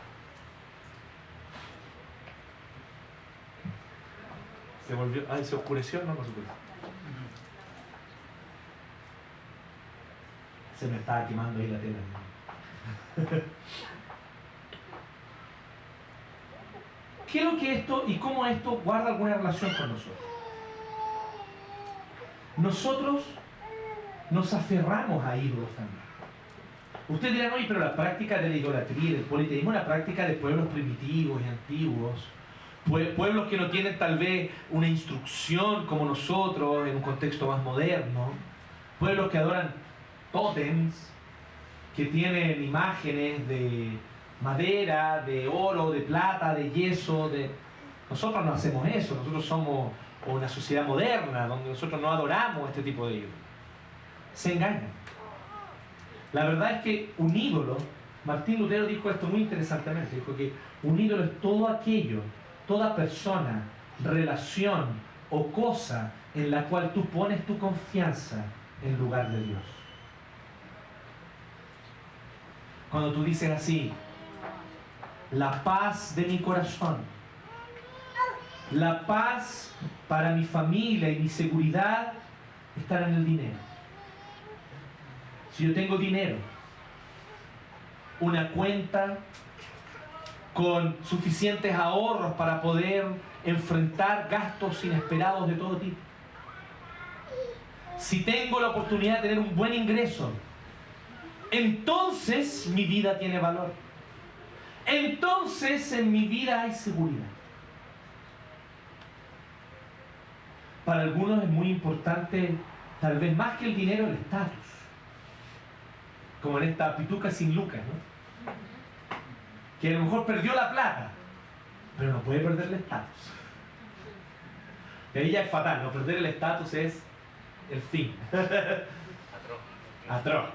Se volvió, se oscureció, no se oscureció. Se me estaba quemando ahí la tela. ¿Qué es lo que esto y cómo esto guarda alguna relación con nosotros? Nosotros nos aferramos a ídolos también. Ustedes dirán, oye, pero la práctica de la idolatría y del politeísmo es una práctica de pueblos primitivos y antiguos, pueblos que no tienen tal vez una instrucción como nosotros en un contexto más moderno, pueblos que adoran tótems que tienen imágenes de madera, de oro, de plata, de yeso. Nosotros no hacemos eso, nosotros somos una sociedad moderna donde nosotros no adoramos este tipo de ídolos. Se engañan. La verdad es que un ídolo, Martín Lutero dijo esto muy interesantemente, dijo que un ídolo es todo aquello, toda persona, relación o cosa en la cual tú pones tu confianza en lugar de Dios. Cuando tú dices así, la paz de mi corazón, la paz para mi familia y mi seguridad estará en el dinero. Si yo tengo dinero, una cuenta con suficientes ahorros para poder enfrentar gastos inesperados de todo tipo, si tengo la oportunidad de tener un buen ingreso, entonces mi vida tiene valor. Entonces en mi vida hay seguridad. Para algunos es muy importante, tal vez más que el dinero, el estatus. Como en esta pituca sin lucas, ¿no? Que a lo mejor perdió la plata, pero no puede perder el estatus. Y ahí ya es fatal, no perder el estatus es el fin. Atroz.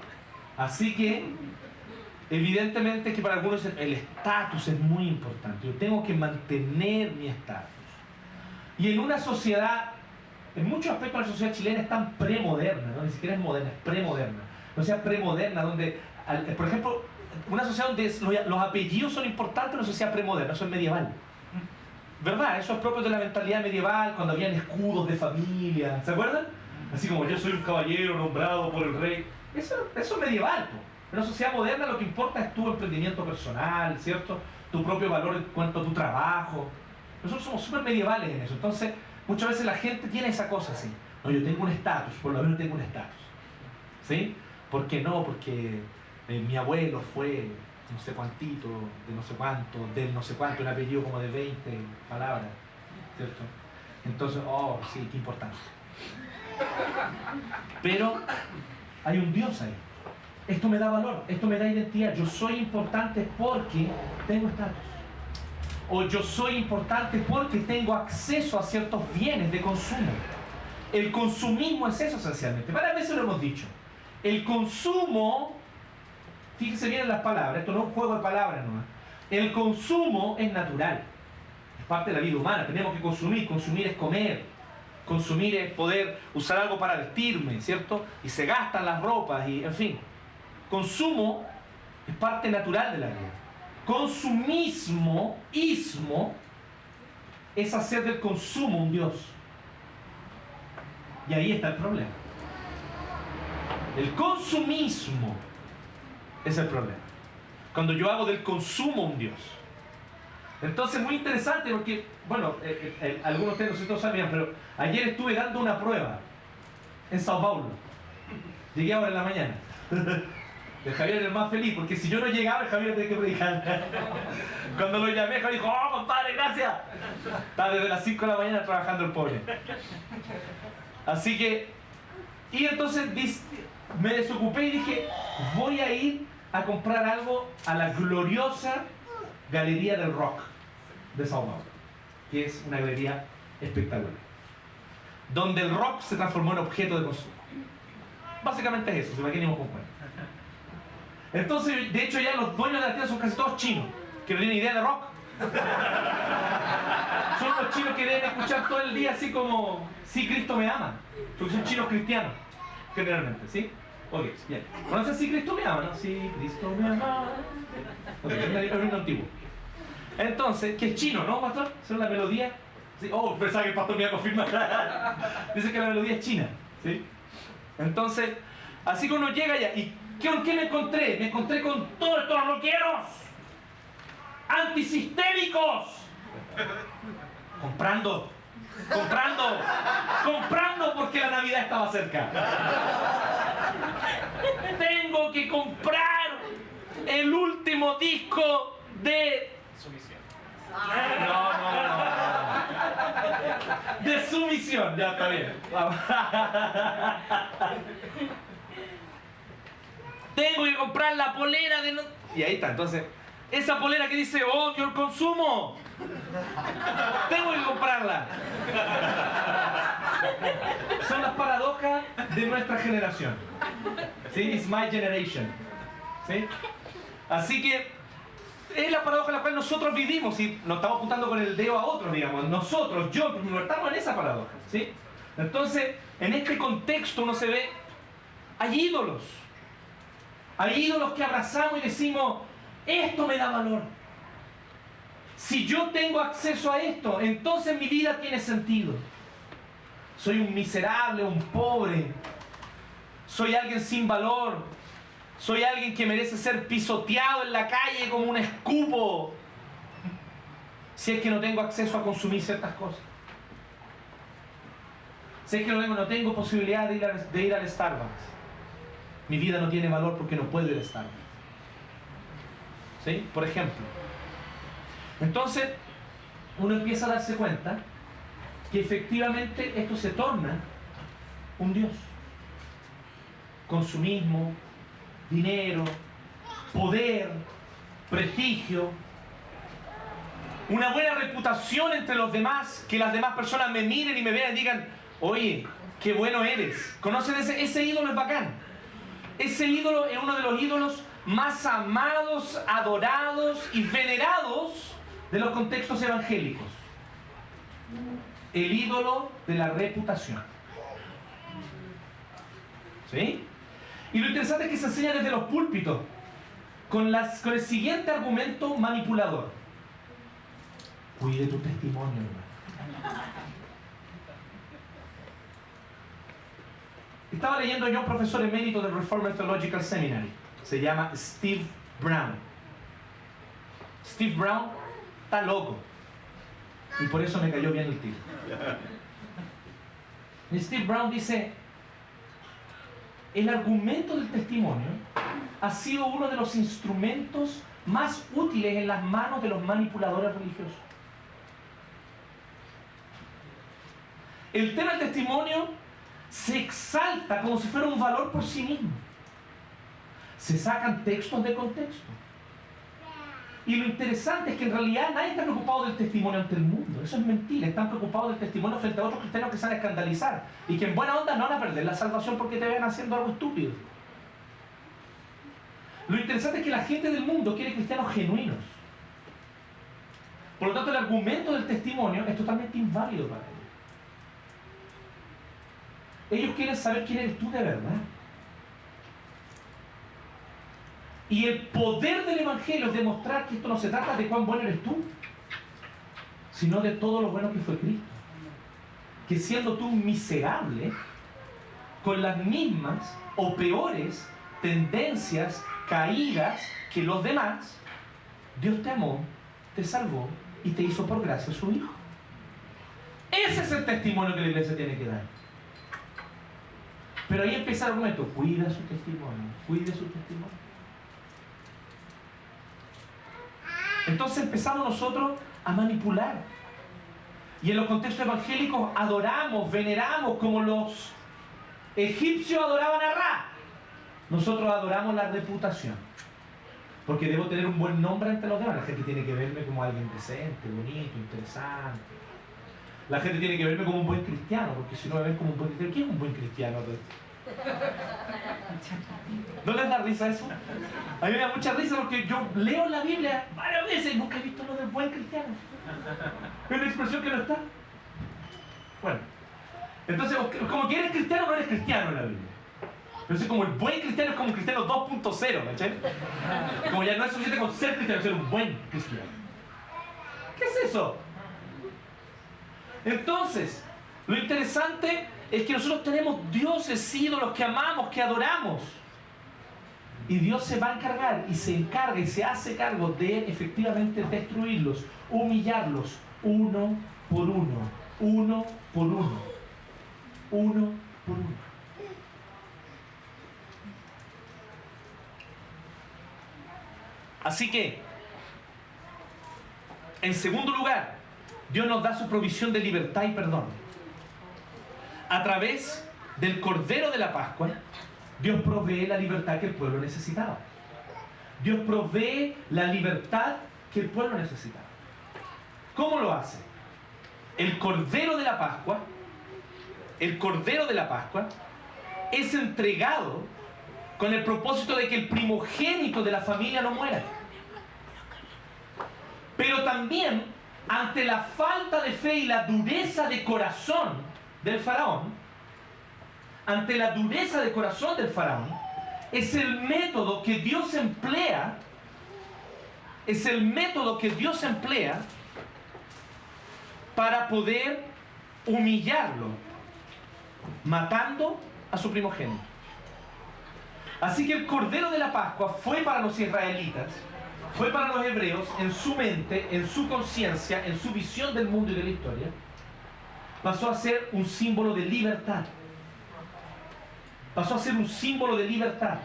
Así que, evidentemente que para algunos el estatus es muy importante. Yo tengo que mantener mi estatus. Y en una sociedad, en muchos aspectos la sociedad chilena es tan premoderna, ¿no? Ni siquiera es moderna, es premoderna. Una sociedad premoderna donde, por ejemplo, una sociedad donde los apellidos son importantes, una sociedad premoderna, eso es medieval. ¿Verdad? Eso es propio de la mentalidad medieval, cuando habían escudos de familia, ¿se acuerdan? Así como yo soy un caballero nombrado por el rey. Eso es medieval, po. En una sociedad moderna lo que importa es tu emprendimiento personal, ¿cierto? Tu propio valor en cuanto a tu trabajo. Nosotros somos súper medievales en eso. Entonces, muchas veces la gente tiene esa cosa así. No, yo tengo un estatus, por lo menos tengo un estatus. ¿Sí? ¿Por qué no? Porque mi abuelo fue no sé cuantito, de no sé cuánto, del no sé cuánto, un apellido como de 20 palabras, ¿cierto? Entonces, oh, sí, qué importante. Pero hay un Dios ahí. Esto me da valor, esto me da identidad. Yo soy importante porque tengo estatus. O yo soy importante porque tengo acceso a ciertos bienes de consumo. El consumismo es eso esencialmente. Varias veces lo hemos dicho. El consumo, fíjense bien en las palabras, esto no es un juego de palabras nomás. El consumo es natural. Es parte de la vida humana. Tenemos que consumir. Consumir es comer. Consumir es poder usar algo para vestirme, ¿cierto? Y se gastan las ropas y, en fin. Consumo es parte natural de la vida. Consumismo, ismo, es hacer del consumo un Dios. Y ahí está el problema. El consumismo es el problema. Cuando yo hago del consumo un Dios. Entonces, muy interesante porque, bueno, algunos de ustedes no sé si todos sabían, pero ayer estuve dando una prueba en Sao Paulo. Llegué ahora en la mañana. El Javier era el más feliz, porque si yo no llegaba, el Javier tenía que predicar. Cuando lo llamé, Javier dijo, ¡oh, compadre, gracias! Estaba desde las 5 de la mañana trabajando el pobre. Así que, y entonces me desocupé y dije, voy a ir a comprar algo a la gloriosa Galería del Rock de Sao Paulo, que es una galería espectacular, donde el rock se transformó en objeto de consumo. Básicamente es eso, se me quedamos con cuenta. Entonces, de hecho, ya los dueños de la tienda son casi todos chinos, que no tienen idea de rock. Son los chinos que deben escuchar todo el día así como, sí, Cristo me ama, porque son chinos cristianos, generalmente, ¿sí? Ok, bien. ¿Conoces Sí, Cristo me ama, no? Sí, Cristo me ama. Ok, es un himno antiguo. Entonces, que es chino, ¿no, pastor? ¿Esa es la melodía? ¿Sí? Oh, pensaba que el pastor me iba a confirmar. Dice que la melodía es china, ¿sí? Entonces, así que uno llega allá. ¿Y con qué me encontré? Me encontré con todos estos rockeros antisistémicos. Comprando porque la Navidad estaba cerca. Tengo que comprar el último disco de Sumisión. No. De Sumisión, ya está bien. tengo que comprar la polera de... Y ahí está, entonces, esa polera que dice odio el consumo, tengo que comprarla. Son las paradojas de nuestra generación. ¿Sí? It's my generation. ¿Sí? Así que es la paradoja en la cual nosotros vivimos y nos estamos apuntando con el dedo a otros, digamos. Nosotros, yo, estamos en esa paradoja. ¿Sí? Entonces, en este contexto uno se ve, hay ídolos. Hay ídolos que abrazamos y decimos, esto me da valor. Si yo tengo acceso a esto, entonces mi vida tiene sentido. Soy un miserable, un pobre. Soy alguien sin valor. Soy alguien que merece ser pisoteado en la calle como un escupo. Si es que no tengo acceso a consumir ciertas cosas. Si es que no tengo posibilidad de ir al Starbucks. Mi vida no tiene valor porque no puedo ir al Starbucks. ¿Sí? Por ejemplo. Entonces, uno empieza a darse cuenta que efectivamente esto se torna un Dios. Consumismo, dinero, poder, prestigio, una buena reputación entre los demás, que las demás personas me miren y me vean y digan, oye, qué bueno eres. ¿Conocen ese ídolo? Es bacán. Ese ídolo es uno de los ídolos más amados, adorados y venerados de los contextos evangélicos. El ídolo de la reputación. ¿Sí? Y lo interesante es que se enseña desde los púlpitos con el siguiente argumento manipulador. Cuide tu testimonio, hermano. Estaba leyendo yo a un profesor emérito del Reformed Theological Seminary. Se llama Steve Brown. Steve Brown está loco. Y por eso me cayó bien el tiro. Y Steve Brown dice, el argumento del testimonio ha sido uno de los instrumentos más útiles en las manos de los manipuladores religiosos. El tema del testimonio se exalta como si fuera un valor por sí mismo. Se sacan textos de contexto. Y lo interesante es que en realidad nadie está preocupado del testimonio ante el mundo. Eso es mentira. Están preocupados del testimonio frente a otros cristianos que se van a escandalizar. Y que en buena onda no van a perder la salvación porque te ven haciendo algo estúpido. Lo interesante es que la gente del mundo quiere cristianos genuinos. Por lo tanto, el argumento del testimonio es totalmente inválido para ellos. Ellos quieren saber quién eres tú de verdad. Y el poder del Evangelio es demostrar que esto no se trata de cuán bueno eres tú, sino de todo lo bueno que fue Cristo. Que siendo tú miserable, con las mismas o peores tendencias caídas que los demás, Dios te amó, te salvó y te hizo por gracia su Hijo. Ese es el testimonio que la iglesia tiene que dar. Pero ahí empieza el argumento, cuida su testimonio, cuide su testimonio. Entonces empezamos nosotros a manipular. Y en los contextos evangélicos adoramos, veneramos como los egipcios adoraban a Ra. Nosotros adoramos la reputación. Porque debo tener un buen nombre ante los demás. La gente tiene que verme como alguien decente, bonito, interesante. La gente tiene que verme como un buen cristiano, porque si no me ven como un buen cristiano, ¿quién es un buen cristiano? ¿No les da risa eso? A mí me da mucha risa porque yo leo la Biblia varias veces y nunca he visto lo del buen cristiano. Es una expresión que no está. Bueno, entonces, como que eres cristiano, no eres cristiano en la Biblia. Entonces, como el buen cristiano es como un cristiano 2.0, ¿cachai? Como ya no es suficiente con ser cristiano, ser un buen cristiano. ¿Qué es eso? Entonces, lo interesante es que nosotros tenemos dioses, ídolos que amamos, que adoramos. Y Dios se va a encargar y se encarga y se hace cargo de efectivamente destruirlos, humillarlos, uno por uno, uno por uno, uno por uno. Así que, en segundo lugar, Dios nos da su provisión de libertad y perdón. A través del Cordero de la Pascua, Dios provee la libertad que el pueblo necesitaba. Dios provee la libertad que el pueblo necesitaba. ¿Cómo lo hace? El Cordero de la Pascua, es entregado con el propósito de que el primogénito de la familia no muera. Pero también, ante la falta de fe y la dureza de corazón del faraón, es el método que Dios emplea, para poder humillarlo, matando a su primogénito. Así que el Cordero de la Pascua fue para los israelitas, fue para los hebreos, en su mente, en su conciencia, en su visión del mundo y de la historia, pasó a ser un símbolo de libertad. Pasó a ser un símbolo de libertad.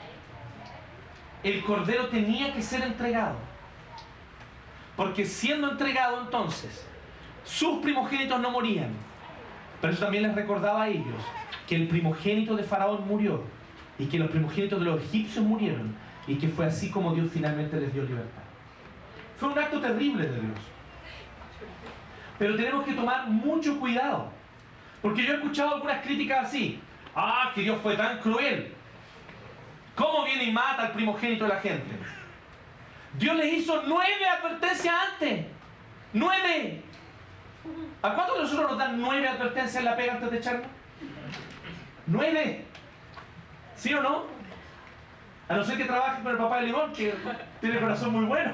El Cordero tenía que ser entregado, porque siendo entregado entonces, sus primogénitos no morían. Pero eso también les recordaba a ellos que el primogénito de Faraón murió, y que los primogénitos de los egipcios murieron, y que fue así como Dios finalmente les dio libertad. Fue un acto terrible de Dios. Pero tenemos que tomar mucho cuidado, porque yo he escuchado algunas críticas así: ¡ah, que Dios fue tan cruel! ¿Cómo viene y mata al primogénito de la gente? Dios les hizo 9 advertencias antes. 9. ¿A cuántos de nosotros nos dan 9 advertencias en la pega antes de echarnos? 9. ¿Sí o no? A no ser que trabaje con el papá de Limón, que tiene el corazón muy bueno.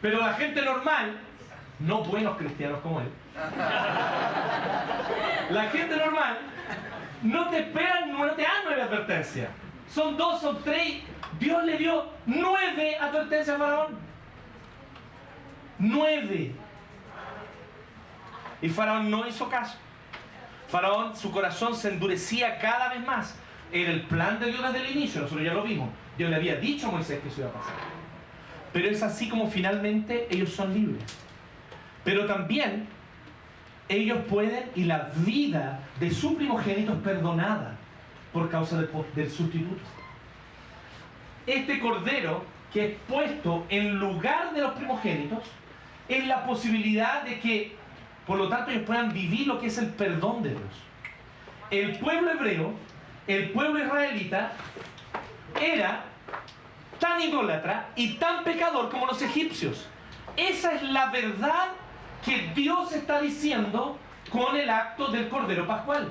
Pero la gente normal, no buenos cristianos como él, la gente normal no te esperan, no te dan 9 advertencias. Son 2, son 3. Dios le dio 9 advertencias a Faraón. 9. Y Faraón no hizo caso. Faraón, su corazón se endurecía cada vez más. Era el plan de Dios desde el inicio, nosotros ya lo vimos. Dios le había dicho a Moisés que eso iba a pasar. Pero es así como finalmente ellos son libres. Pero también ellos pueden, y la vida de su primogénito es perdonada por causa del sustituto. Este cordero que es puesto en lugar de los primogénitos es la posibilidad de que, por lo tanto, ellos puedan vivir lo que es el perdón de Dios. El pueblo hebreo, el pueblo israelita, era tan idólatra y tan pecador como los egipcios. Esa es la verdad que Dios está diciendo con el acto del Cordero Pascual.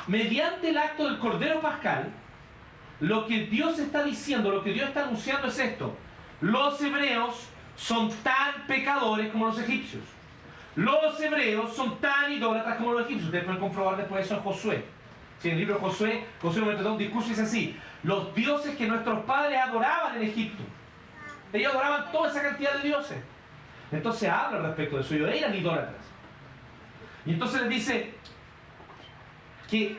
Mediante el acto del Cordero Pascual, lo que Dios está diciendo, lo que Dios está anunciando es esto: los hebreos son tan pecadores como los egipcios. Los hebreos son tan idólatras como los egipcios. Ustedes pueden comprobar después eso en Josué. Si en el libro de Josué me da un discurso y dice así: los dioses que nuestros padres adoraban en Egipto, ellos adoraban toda esa cantidad de dioses. Entonces habla respecto de eso. Ellos eran idólatras. Y entonces les dice que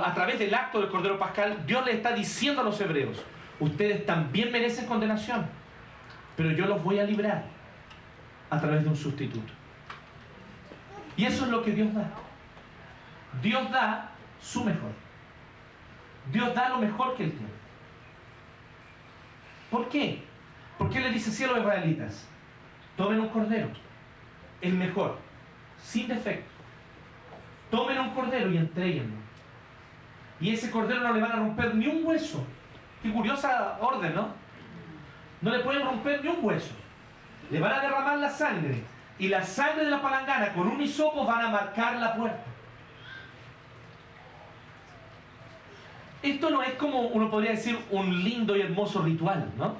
a través del acto del Cordero Pascual, Dios le está diciendo a los hebreos: ustedes también merecen condenación, pero yo los voy a librar a través de un sustituto. Y eso es lo que Dios da. Dios da su mejor. Dios da lo mejor que Él tiene. ¿Por qué? Porque Él le dice así a los israelitas: tomen un cordero, el mejor, sin defecto. Tomen un cordero y entréguenlo. Y ese cordero no le van a romper ni un hueso. Qué curiosa orden, ¿no? No le pueden romper ni un hueso. Le van a derramar la sangre. Y la sangre de la palangana con un hisopo van a marcar la puerta. Esto no es como, uno podría decir, un lindo y hermoso ritual, ¿no?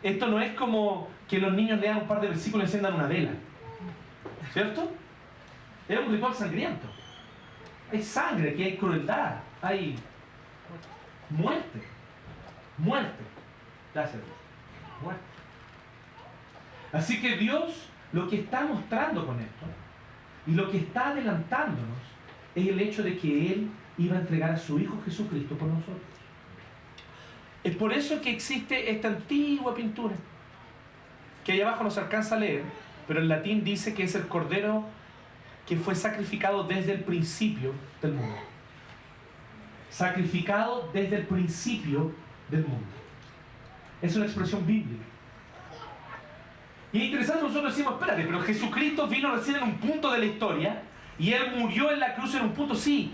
Esto no es como que los niños lean un par de versículos y enciendan una vela. ¿Cierto? Es un ritual sangriento. Hay sangre, que hay crueldad, hay muerte. Muerte. Gracias. Muerte. Así que Dios lo que está mostrando con esto y lo que está adelantándonos es el hecho de que Él iba a entregar a su Hijo Jesucristo por nosotros. Es por eso que existe esta antigua pintura que ahí abajo no se alcanza a leer, pero en latín dice que es el Cordero que fue sacrificado desde el principio del mundo. sacrificado desde el principio del mundo. Es una expresión bíblica. Y es interesante, nosotros decimos, espérate, pero Jesucristo vino recién en un punto de la historia y Él murió en la cruz en un punto, sí.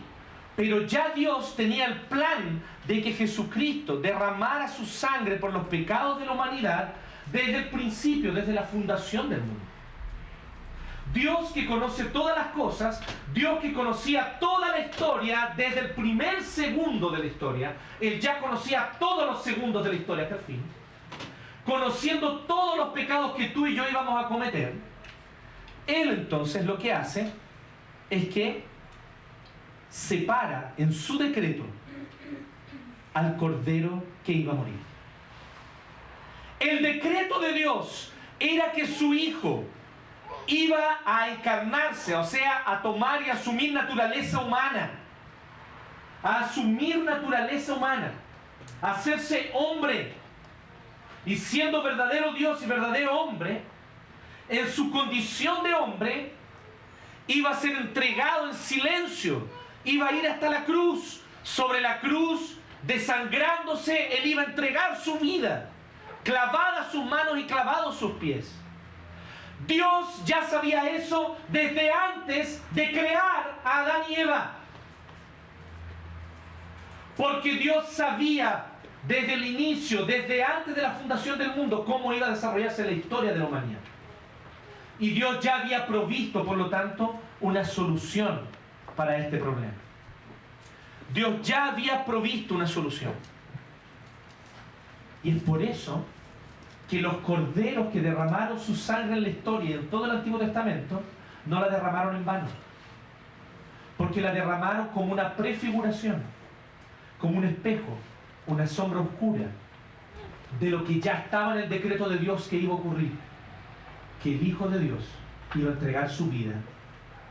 Pero ya Dios tenía el plan de que Jesucristo derramara su sangre por los pecados de la humanidad desde el principio, desde la fundación del mundo. Dios que conoce todas las cosas, Dios que conocía toda la historia desde el primer segundo de la historia, Él ya conocía todos los segundos de la historia hasta el fin, conociendo todos los pecados que tú y yo íbamos a cometer. Él entonces lo que hace es que separa en su decreto al Cordero que iba a morir. El decreto de Dios era que su Hijo iba a encarnarse, o sea, a tomar y asumir naturaleza humana, a asumir naturaleza humana, a hacerse hombre, y siendo verdadero Dios y verdadero hombre, en su condición de hombre, iba a ser entregado en silencio, iba a ir hasta la cruz. Sobre la cruz, desangrándose, Él iba a entregar su vida, clavadas sus manos y clavados sus pies. Dios ya sabía eso desde antes de crear a Adán y Eva. Porque Dios sabía desde el inicio, desde antes de la fundación del mundo, cómo iba a desarrollarse la historia de la humanidad. Y Dios ya había provisto, por lo tanto, una solución para este problema. Dios ya había provisto una solución. Y es por eso que los corderos que derramaron su sangre en la historia y en todo el Antiguo Testamento, no la derramaron en vano. Porque la derramaron como una prefiguración, como un espejo, una sombra oscura de lo que ya estaba en el decreto de Dios que iba a ocurrir. Que el Hijo de Dios iba a entregar su vida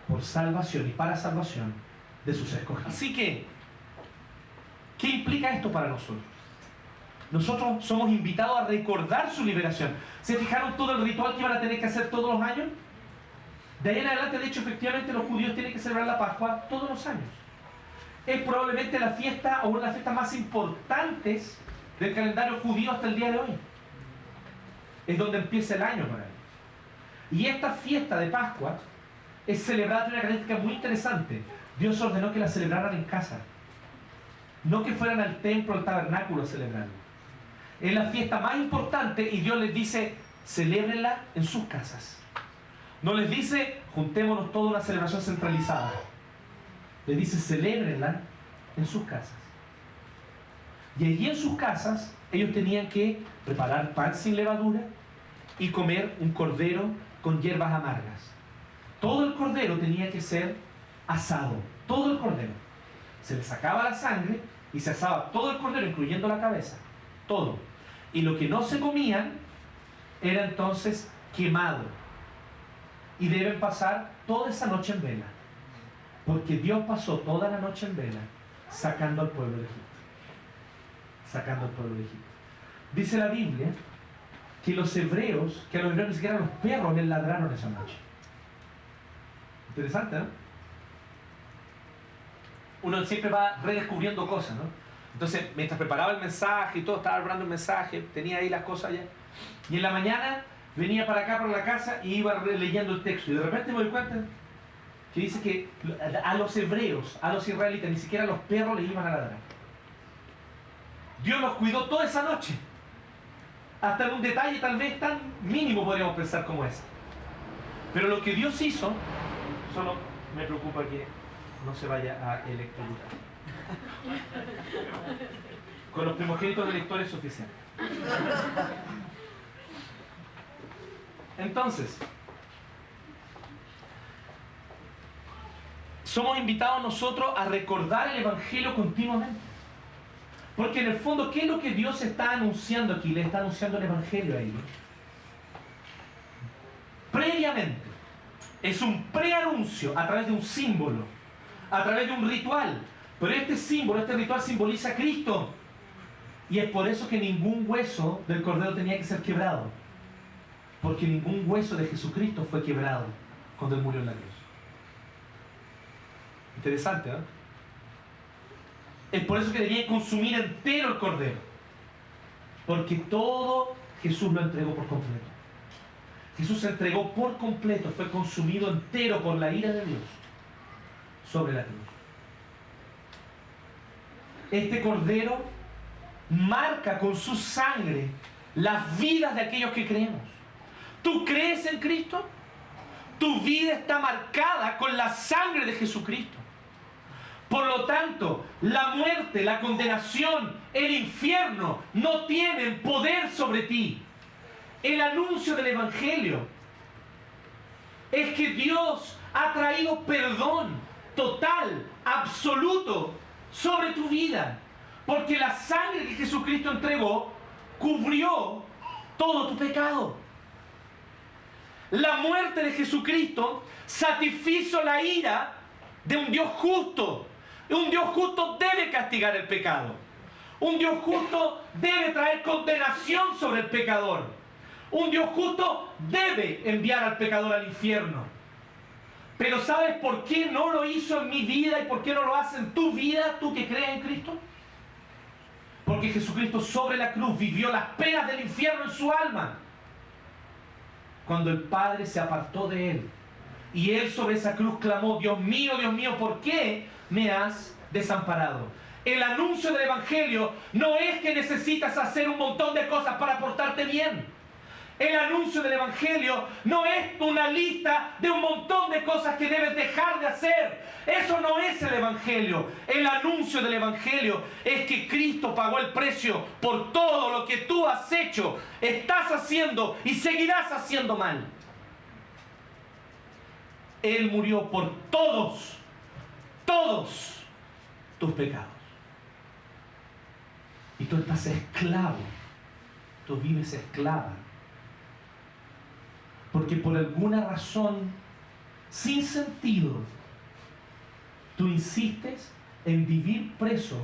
por salvación y para salvación de sus escogidos. Así que, ¿qué implica esto para nosotros? Nosotros somos invitados a recordar su liberación. ¿Se fijaron todo el ritual que iban a tener que hacer todos los años? De ahí en adelante, de hecho, efectivamente los judíos tienen que celebrar la Pascua todos los años. Es probablemente la fiesta o una de las fiestas más importantes del calendario judío hasta el día de hoy. Es donde empieza el año para ellos. Y esta fiesta de Pascua es celebrada de una característica muy interesante. Dios ordenó que la celebraran en casa. No que fueran al templo, al tabernáculo a celebrarla. Es la fiesta más importante y Dios les dice, celébrenla en sus casas. No les dice, juntémonos todos a una celebración centralizada. Les dice, celébrenla en sus casas. Y allí en sus casas, ellos tenían que preparar pan sin levadura y comer un cordero con hierbas amargas. Todo el cordero tenía que ser asado. Todo el cordero. Se le sacaba la sangre y se asaba todo el cordero, incluyendo la cabeza. Todo. Y lo que no se comían era entonces quemado. Y deben pasar toda esa noche en vela. Porque Dios pasó toda la noche en vela sacando al pueblo de Egipto. Sacando al pueblo de Egipto. Dice la Biblia que a los hebreos ni siquiera los perros les ladraron esa noche. Interesante, ¿no? Uno siempre va redescubriendo cosas, ¿no? Entonces, mientras preparaba el mensaje y todo, estaba preparando el mensaje, tenía ahí las cosas ya. Y en la mañana venía para acá, para la casa, y iba leyendo el texto. Y de repente me doy cuenta que dice que a los hebreos, a los israelitas, ni siquiera los perros les iban a ladrar. Dios los cuidó toda esa noche. Hasta en un detalle tal vez tan mínimo podríamos pensar como ese. Pero lo que Dios hizo, solo me preocupa que no se vaya a electrocutar. Con los primogénitos de la historia es suficiente. Entonces, somos invitados nosotros a recordar el Evangelio continuamente. Porque en el fondo, ¿qué es lo que Dios está anunciando aquí? Le está anunciando el Evangelio a ellos. Previamente. Es un preanuncio a través de un símbolo, a través de un ritual. Pero este símbolo, este ritual simboliza a Cristo. Y es por eso que ningún hueso del Cordero tenía que ser quebrado. Porque ningún hueso de Jesucristo fue quebrado cuando Él murió en la cruz. Interesante, ¿no? Es por eso que debía consumir entero el cordero. Porque todo Jesús lo entregó por completo. Jesús se entregó por completo, fue consumido entero por la ira de Dios sobre la cruz. Este cordero marca con su sangre las vidas de aquellos que creemos. ¿Tú crees en Cristo? Tu vida está marcada con la sangre de Jesucristo. Por lo tanto, la muerte, la condenación, el infierno no tienen poder sobre ti. El anuncio del Evangelio es que Dios ha traído perdón total, absoluto sobre tu vida. Porque la sangre que Jesucristo entregó cubrió todo tu pecado. La muerte de Jesucristo satisfizo la ira de un Dios justo. Un Dios justo debe castigar el pecado. Un Dios justo debe traer condenación sobre el pecador. Un Dios justo debe enviar al pecador al infierno. Pero ¿sabes por qué no lo hizo en mi vida y por qué no lo hace en tu vida, tú que crees en Cristo? Porque Jesucristo sobre la cruz vivió las penas del infierno en su alma. Cuando el Padre se apartó de él. Y él sobre esa cruz clamó: Dios mío, ¿por qué me has desamparado? El anuncio del Evangelio no es que necesitas hacer un montón de cosas para portarte bien. El anuncio del Evangelio no es una lista de un montón de cosas que debes dejar de hacer. Eso no es el Evangelio. El anuncio del Evangelio es que Cristo pagó el precio por todo lo que tú has hecho, estás haciendo y seguirás haciendo mal. Él murió por todos tus pecados. Y tú estás esclavo. Tú vives esclava. Porque por alguna razón sin sentido tú insistes en vivir preso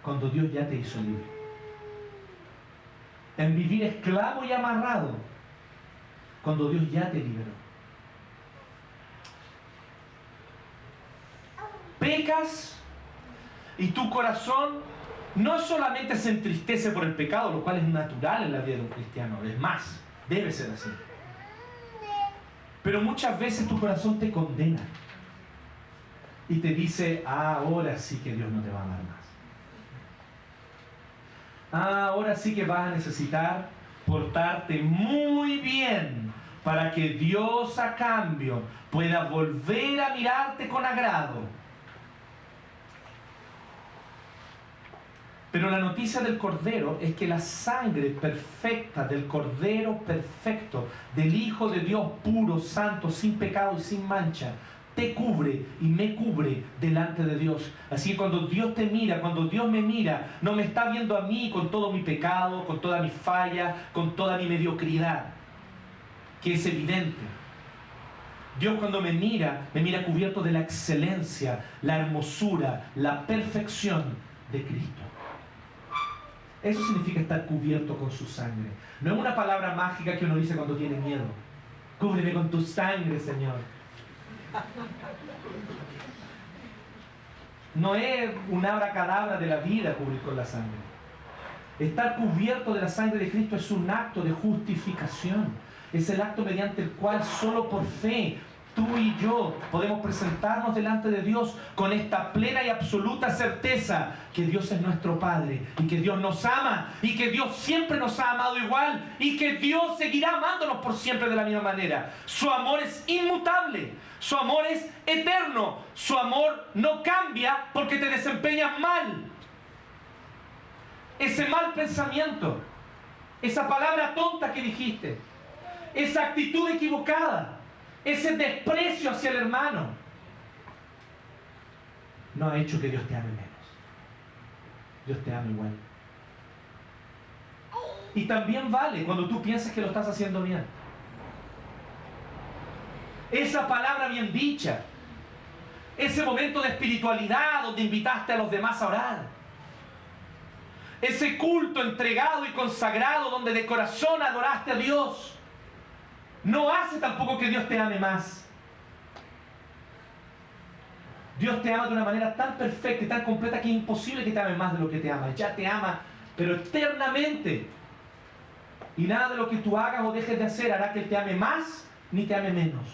cuando Dios ya te hizo libre. En vivir esclavo y amarrado cuando Dios ya te liberó. Pecas y tu corazón no solamente se entristece por el pecado, lo cual es natural en la vida de un cristiano, es más, debe ser así. Pero muchas veces tu corazón te condena y te dice: ahora sí que Dios no te va a amar más. Ahora sí que vas a necesitar portarte muy bien para que Dios a cambio pueda volver a mirarte con agrado. Pero la noticia del Cordero es que la sangre perfecta del Cordero perfecto, del Hijo de Dios puro, santo, sin pecado y sin mancha, te cubre y me cubre delante de Dios. Así que cuando Dios te mira, cuando Dios me mira, no me está viendo a mí con todo mi pecado, con toda mi falla, con toda mi mediocridad, que es evidente. Dios cuando me mira cubierto de la excelencia, la hermosura, la perfección de Cristo. Eso significa estar cubierto con su sangre. No es una palabra mágica que uno dice cuando tiene miedo. Cúbreme con tu sangre, Señor. No es un abracadabra de la vida cubrir con la sangre. Estar cubierto de la sangre de Cristo es un acto de justificación. Es el acto mediante el cual solo por fe tú y yo podemos presentarnos delante de Dios con esta plena y absoluta certeza que Dios es nuestro Padre y que Dios nos ama y que Dios siempre nos ha amado igual y que Dios seguirá amándonos por siempre de la misma manera. Su amor es inmutable, su amor es eterno, su amor no cambia porque te desempeñas mal. Ese mal pensamiento, esa palabra tonta que dijiste, esa actitud equivocada, ese desprecio hacia el hermano, no ha hecho que Dios te ame menos. Dios te ama igual. Y también vale cuando tú piensas que lo estás haciendo bien. Esa palabra bien dicha, ese momento de espiritualidad donde invitaste a los demás a orar, ese culto entregado y consagrado donde de corazón adoraste a Dios, no hace tampoco que Dios te ame más. Dios te ama de una manera tan perfecta y tan completa que es imposible que te ame más de lo que te ama. Ya te ama, pero eternamente. Y nada de lo que tú hagas o dejes de hacer hará que Él te ame más ni te ame menos.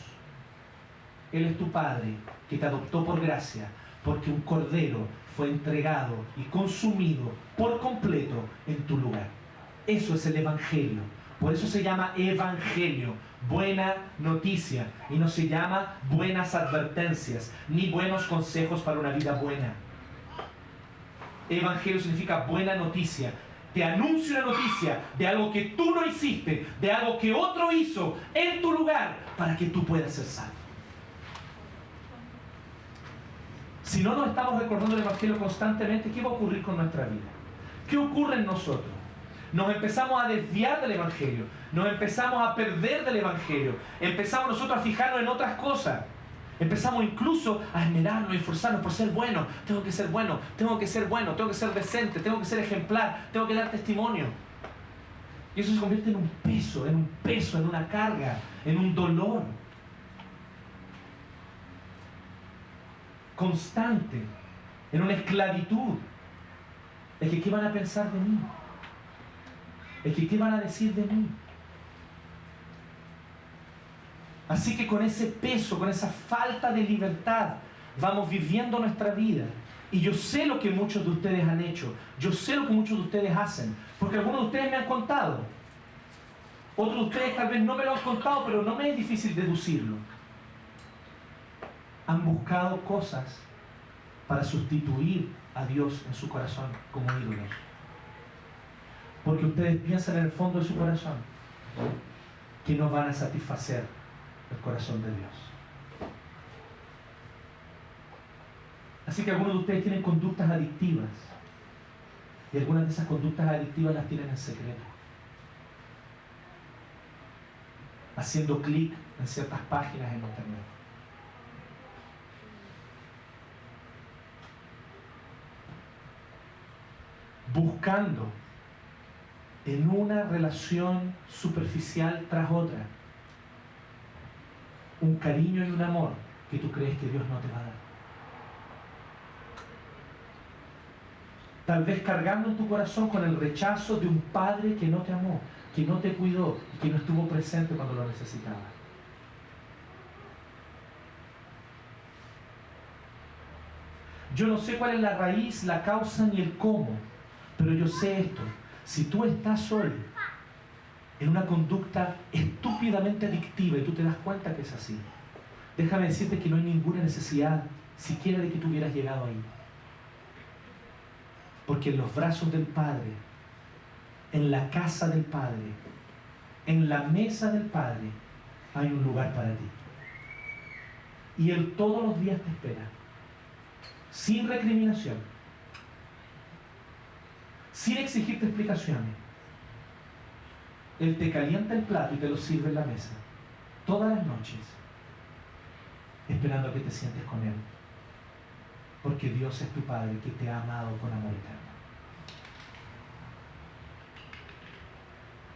Él es tu Padre que te adoptó por gracia, porque un cordero fue entregado y consumido por completo en tu lugar. Eso es el Evangelio. Por eso se llama Evangelio, buena noticia, y no se llama buenas advertencias, ni buenos consejos para una vida buena. Evangelio significa buena noticia. Te anuncio una noticia de algo que tú no hiciste, de algo que otro hizo en tu lugar, para que tú puedas ser salvo. Si no nos estamos recordando el Evangelio constantemente, ¿qué va a ocurrir con nuestra vida? ¿Qué ocurre en nosotros? Nos empezamos a desviar del Evangelio, nos empezamos a perder del Evangelio, empezamos nosotros a fijarnos en otras cosas, empezamos incluso a esmerarnos y esforzarnos por ser buenos. Tengo que ser bueno, tengo que ser bueno, tengo que ser decente, tengo que ser ejemplar, tengo que dar testimonio. Y eso se convierte en un peso, en una carga, en un dolor constante, en una esclavitud. Es que ¿qué van a pensar de mí? Es que ¿qué van a decir de mí? Así que con ese peso, con esa falta de libertad, vamos viviendo nuestra vida. Y yo sé lo que muchos de ustedes han hecho. Yo sé lo que muchos de ustedes hacen. Porque algunos de ustedes me han contado. Otros de ustedes tal vez no me lo han contado, pero no me es difícil deducirlo. Han buscado cosas para sustituir a Dios en su corazón como ídolos. Porque ustedes piensan en el fondo de su corazón que no van a satisfacer el corazón de Dios. Así que algunos de ustedes tienen conductas adictivas. Y algunas de esas conductas adictivas las tienen en secreto. Haciendo clic en ciertas páginas en internet. Buscando en una relación superficial tras otra un cariño y un amor que tú crees que Dios no te va a dar. Tal vez cargando en tu corazón con el rechazo de un padre que no te amó, que no te cuidó y que no estuvo presente cuando lo necesitaba. Yo no sé cuál es la raíz, la causa ni el cómo, pero yo sé esto. Si tú estás hoy en una conducta estúpidamente adictiva y tú te das cuenta que es así, déjame decirte que no hay ninguna necesidad siquiera de que tú hubieras llegado ahí. Porque en los brazos del Padre, en la casa del Padre, en la mesa del Padre, hay un lugar para ti. Y Él todos los días te espera, sin recriminación, sin exigirte explicaciones. Él te calienta el plato y te lo sirve en la mesa, todas las noches, esperando a que te sientes con Él. Porque Dios es tu Padre que te ha amado con amor eterno.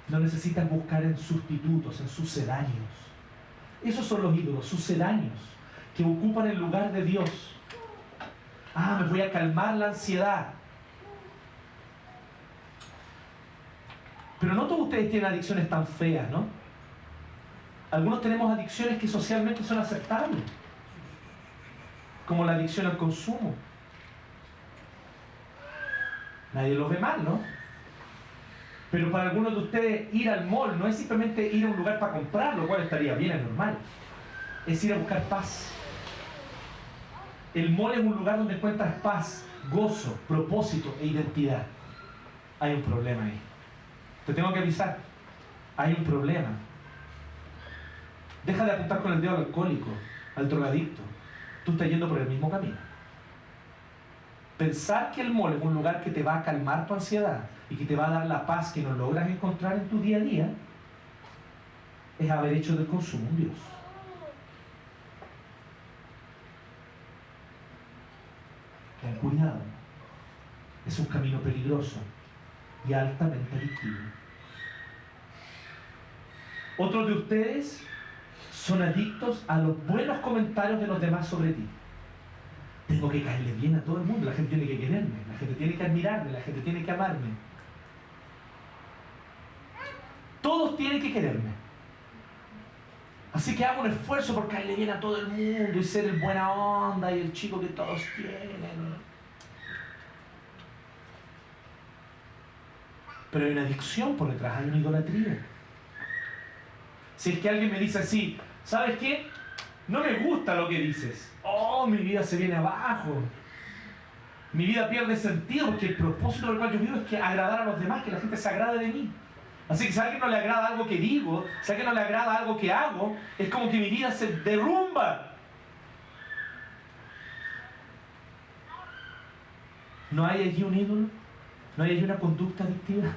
No necesitas buscar en sustitutos, en sucedáneos. Esos son los ídolos, sucedáneos, que ocupan el lugar de Dios. Ah, me voy a calmar la ansiedad. Pero no todos ustedes tienen adicciones tan feas, ¿no? Algunos tenemos adicciones que socialmente son aceptables, como la adicción al consumo. Nadie lo ve mal, ¿no? Pero para algunos de ustedes ir al mall no es simplemente ir a un lugar para comprar, lo cual estaría bien, es normal. Es ir a buscar paz. El mall es un lugar donde encuentras paz, gozo, propósito e identidad. Hay un problema ahí. Te tengo que avisar. Hay un problema. Deja de apuntar con el dedo al alcohólico, al drogadicto. Tú estás yendo por el mismo camino. Pensar que el mall es un lugar que te va a calmar tu ansiedad y que te va a dar la paz que no logras encontrar en tu día a día es haber hecho del consumo un Dios. Ten cuidado. Es un camino peligroso y altamente adictivo. Otros de ustedes son adictos a los buenos comentarios de los demás sobre ti. Tengo que caerle bien a todo el mundo, la gente tiene que quererme, la gente tiene que admirarme, la gente tiene que amarme. Todos tienen que quererme. Así que hago un esfuerzo por caerle bien a todo el mundo y ser el buena onda y el chico que todos quieren. Pero hay una adicción por detrás, hay una idolatría. Si es que alguien me dice así, ¿sabes qué? No me gusta lo que dices. Oh, mi vida se viene abajo. Mi vida pierde sentido porque el propósito por el cual yo vivo es que agradar a los demás, que la gente se agrade de mí. Así que si a alguien no le agrada algo que digo, si a alguien no le agrada algo que hago, es como que mi vida se derrumba. ¿No hay allí un ídolo? ¿No hay allí una conducta adictiva?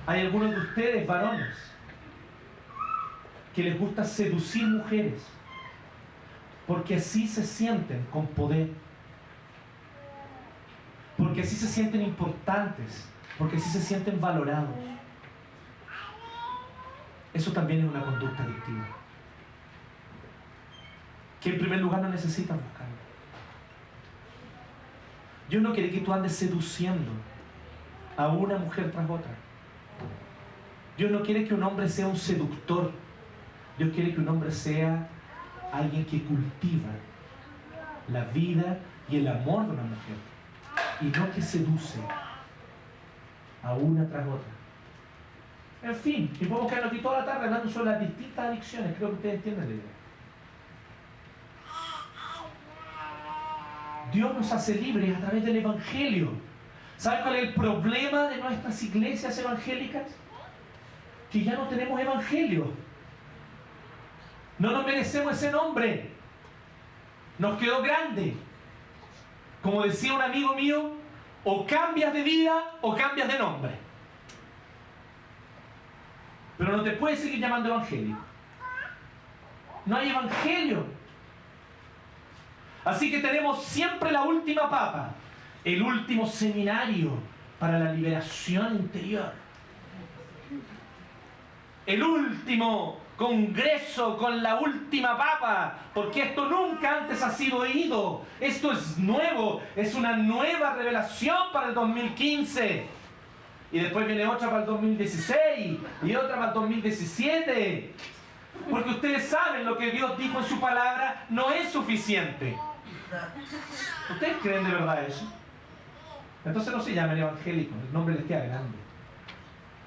Hay algunos de ustedes, varones, que les gusta seducir mujeres, porque así se sienten con poder, porque así se sienten importantes, porque así se sienten valorados. Eso también es una conducta adictiva, que en primer lugar no necesitas buscarlo. Dios no quiere que tú andes seduciendo a una mujer tras otra. Dios no quiere que un hombre sea un seductor. Dios quiere que un hombre sea alguien que cultiva la vida y el amor de una mujer, y no que seduce a una tras otra. En fin, y podemos quedarnos aquí toda la tarde hablando sobre las distintas adicciones. Creo que ustedes entienden la idea. Dios nos hace libres a través del Evangelio. ¿Saben cuál es el problema de nuestras iglesias evangélicas? Que ya no tenemos Evangelio. No nos merecemos ese nombre. Nos quedó grande. Como decía un amigo mío, o cambias de vida o cambias de nombre. Pero no te puedes seguir llamando evangélico. No hay Evangelio. Así que tenemos siempre la última papa, el último seminario para la liberación interior. El último congreso con la última papa, porque esto nunca antes ha sido oído. Esto es nuevo, es una nueva revelación para el 2015. Y después viene otra para el 2016 y otra para el 2017. Porque ustedes saben lo que Dios dijo en su palabra no es suficiente. ¿Ustedes creen de verdad eso? Entonces no se llamen evangélicos, el nombre les queda grande.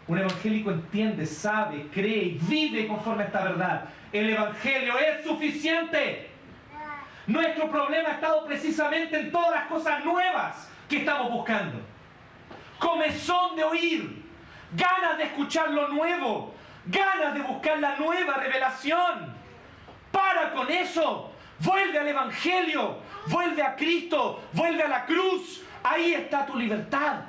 Un evangélico entiende, sabe, cree y vive conforme a esta verdad. El evangelio es suficiente. Nuestro problema ha estado precisamente en todas las cosas nuevas que estamos buscando. Comezón de oír, ganas de escuchar lo nuevo, ganas de buscar la nueva revelación. Para con eso, vuelve al evangelio, vuelve a Cristo, vuelve a la cruz. Ahí está tu libertad.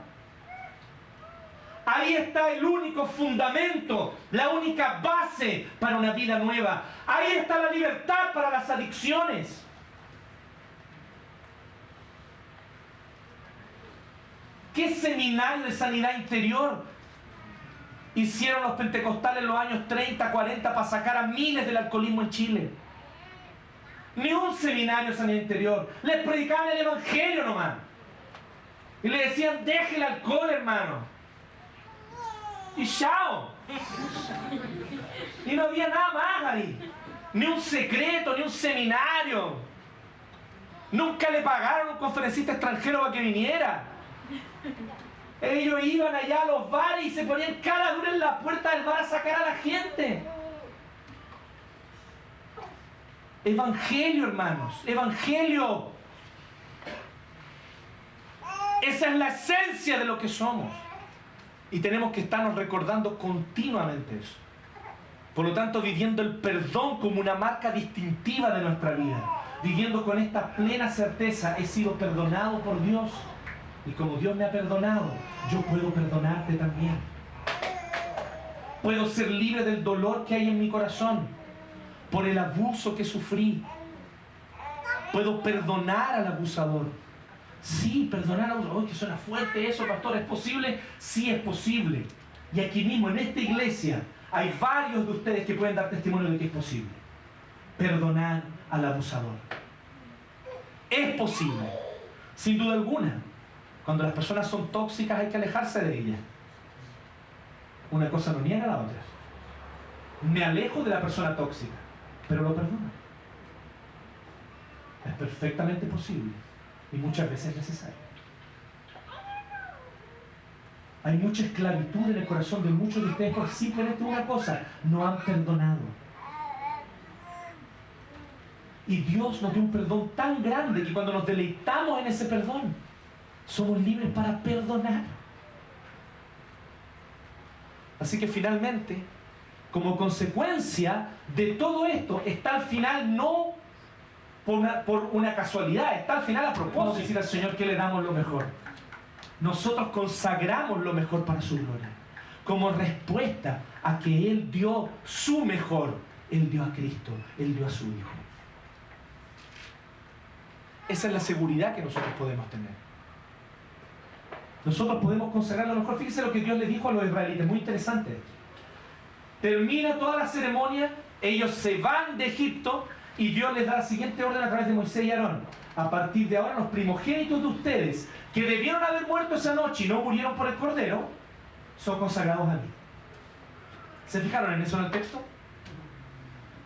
Ahí está el único fundamento, la única base para una vida nueva. Ahí está la libertad para las adicciones. ¿Qué seminario de sanidad interior hicieron los pentecostales en los años 30, 40 para sacar a miles del alcoholismo en Chile? Ni un seminario de sanidad interior. Les predicaban el evangelio nomás. Y le decían, deje el alcohol, hermano. Y chao. Y no había nada más ahí. Ni un secreto, ni un seminario. Nunca le pagaron a un conferencista extranjero para que viniera. Ellos iban allá a los bares y se ponían cara dura en la puerta del bar a sacar a la gente. Evangelio, hermanos. Evangelio. Esa es la esencia de lo que somos. Y tenemos que estarnos recordando continuamente eso. Por lo tanto, viviendo el perdón como una marca distintiva de nuestra vida. Viviendo con esta plena certeza, he sido perdonado por Dios. Y como Dios me ha perdonado, yo puedo perdonarte también. Puedo ser libre del dolor que hay en mi corazón por el abuso que sufrí. Puedo perdonar al abusador. Sí, perdonar al abusador. ¡Oh, que suena fuerte eso, pastor! ¿Es posible? Sí, es posible. Y aquí mismo, en esta iglesia, hay varios de ustedes que pueden dar testimonio de que es posible. Perdonar al abusador. Es posible, sin duda alguna. Cuando las personas son tóxicas hay que alejarse de ellas. Una cosa no niega a la otra. Me alejo de la persona tóxica, pero lo perdono. Es perfectamente posible y muchas veces necesario. Hay mucha esclavitud en el corazón de muchos de ustedes por simplemente una cosa: no han perdonado. Y Dios nos dio un perdón tan grande que cuando nos deleitamos en ese perdón, somos libres para perdonar. Así que finalmente, como consecuencia de todo esto, está al final no por una casualidad, está al final a propósito. Decir al Señor que le damos lo mejor. Nosotros consagramos lo mejor para su gloria, como respuesta a que Él dio su mejor. Él dio a Cristo, Él dio a su Hijo. Esa es la seguridad que nosotros podemos tener. Nosotros podemos consagrar lo mejor. Fíjense lo que Dios le dijo a los israelitas, muy interesante. Termina toda la ceremonia, ellos se van de Egipto y Dios les da la siguiente orden a través de Moisés y Aarón: a partir de ahora los primogénitos de ustedes que debieron haber muerto esa noche y no murieron por el Cordero, son consagrados a mí. ¿Se fijaron en eso en el texto?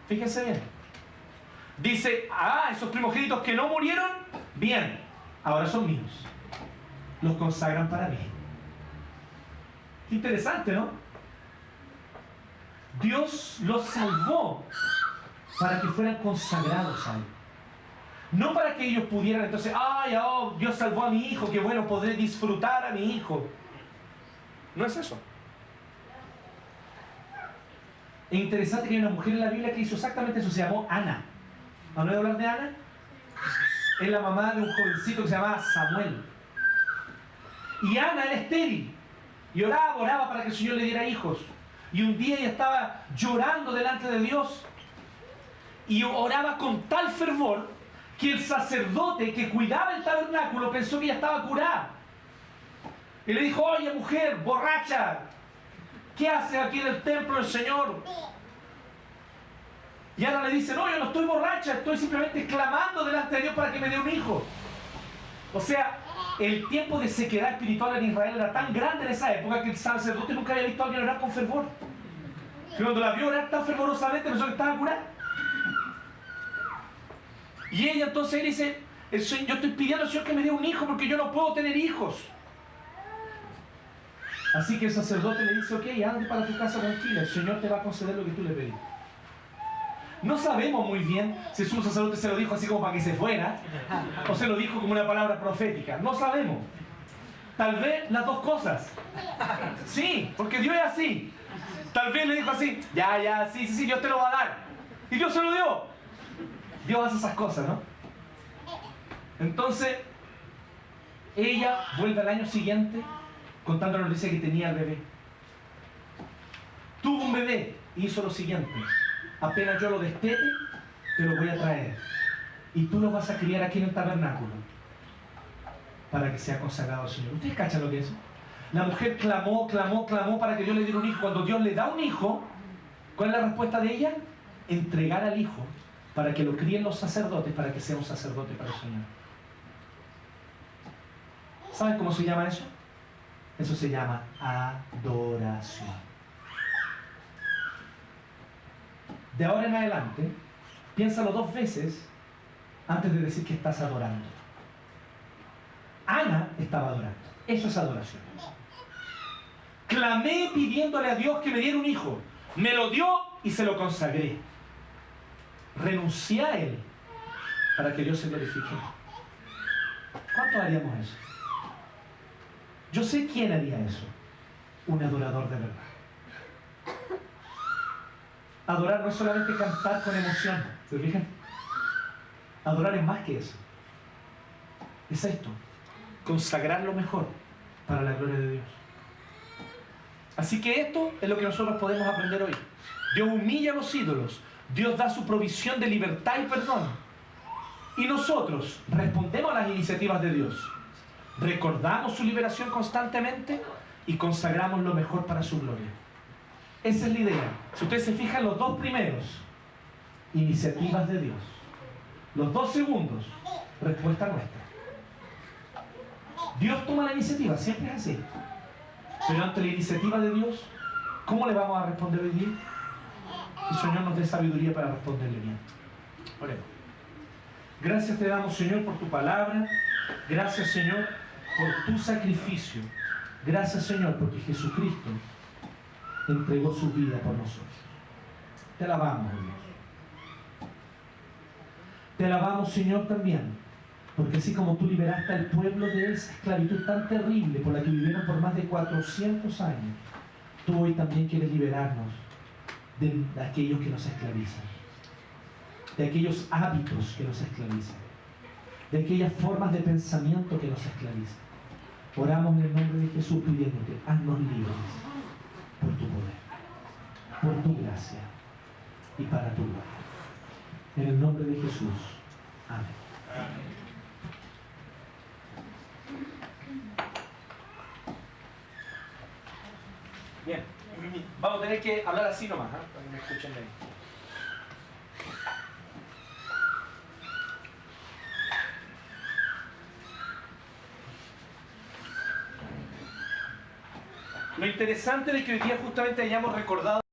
Fíjense bien. Dice: esos primogénitos que no murieron, bien, ahora son míos. Los consagran para mí. Qué interesante, ¿no? Dios los salvó para que fueran consagrados a Él. No para que ellos pudieran entonces, Dios salvó a mi hijo, qué bueno, podré disfrutar a mi hijo. No es eso. Es interesante que hay una mujer en la Biblia que hizo exactamente eso, se llamó Ana. ¿Han oído hablar de Ana? Es la mamá de un jovencito que se llamaba Samuel. Y Ana era estéril. Y oraba para que el Señor le diera hijos. Y un día ella estaba llorando delante de Dios. Y oraba con tal fervor que el sacerdote que cuidaba el tabernáculo pensó que ella estaba curada. Y le dijo: oye, mujer, borracha, ¿qué haces aquí en el templo del Señor? Y Ana le dice: no, yo no estoy borracha, estoy simplemente clamando delante de Dios para que me dé un hijo. O sea, el tiempo de sequedad espiritual en Israel era tan grande en esa época que el sacerdote nunca había visto a alguien orar con fervor. Y cuando la vio orar tan fervorosamente pensó que estaba curada. Y ella entonces dice: yo estoy pidiendo al Señor que me dé un hijo porque yo no puedo tener hijos. Así que el sacerdote le dice: ok, ande para tu casa tranquila, el Señor te va a conceder lo que tú le pedís. No sabemos muy bien si su sacerdote se lo dijo así como para que se fuera o se lo dijo como una palabra profética. No sabemos. Tal vez las dos cosas. Sí, porque Dios es así. Tal vez le dijo así: sí, Dios te lo va a dar. Y Dios se lo dio. Dios hace esas cosas, ¿no? Entonces, ella vuelve al año siguiente contando la noticia que tenía el bebé. Tuvo un bebé y hizo lo siguiente: apenas yo lo destete, te lo voy a traer. Y tú lo vas a criar aquí en el tabernáculo para que sea consagrado al Señor. ¿Ustedes cachan lo que es? La mujer clamó para que Dios le diera un hijo. Cuando Dios le da un hijo, ¿cuál es la respuesta de ella? Entregar al hijo para que lo críen los sacerdotes, para que sea un sacerdote para el Señor. ¿Saben cómo se llama eso? Eso se llama adoración. De ahora en adelante, piénsalo 2 veces antes de decir que estás adorando. Ana estaba adorando. Eso es adoración. Clamé pidiéndole a Dios que me diera un hijo. Me lo dio y se lo consagré. Renuncié a Él para que Dios se glorifique. ¿Cuántos haríamos eso? Yo sé quién haría eso. Un adorador de verdad. Adorar no es solamente cantar con emoción. ¿Se fijan? Adorar es más que eso. Es esto: consagrar lo mejor para la gloria de Dios. Así que esto es lo que nosotros podemos aprender hoy. Dios humilla a los ídolos. Dios da su provisión de libertad y perdón. Y nosotros respondemos a las iniciativas de Dios. Recordamos su liberación constantemente y consagramos lo mejor para su gloria. Esa es la idea. Si ustedes se fijan, los 2 primeros, iniciativas de Dios. Los 2 segundos, respuesta nuestra. Dios toma la iniciativa, siempre es así. Pero ante la iniciativa de Dios, ¿cómo le vamos a responder hoy día? Que el Señor nos dé sabiduría para responderle bien. Oremos. Gracias te damos, Señor, por tu palabra. Gracias, Señor, por tu sacrificio. Gracias, Señor, porque Jesucristo entregó su vida por nosotros. Te alabamos, Dios. Te alabamos, Señor, también, porque así como tú liberaste al pueblo de esa esclavitud tan terrible por la que vivieron por más de 400 años, tú hoy también quieres liberarnos de aquellos que nos esclavizan, de aquellos hábitos que nos esclavizan, de aquellas formas de pensamiento que nos esclavizan. Oramos en el nombre de Jesús pidiéndote, haznos libres por tu poder, por tu gracia y para tu gloria. En el nombre de Jesús. Amén. Bien, vamos a tener que hablar así nomás, para que me escuchen ahí. Lo interesante de que hoy día justamente hayamos recordado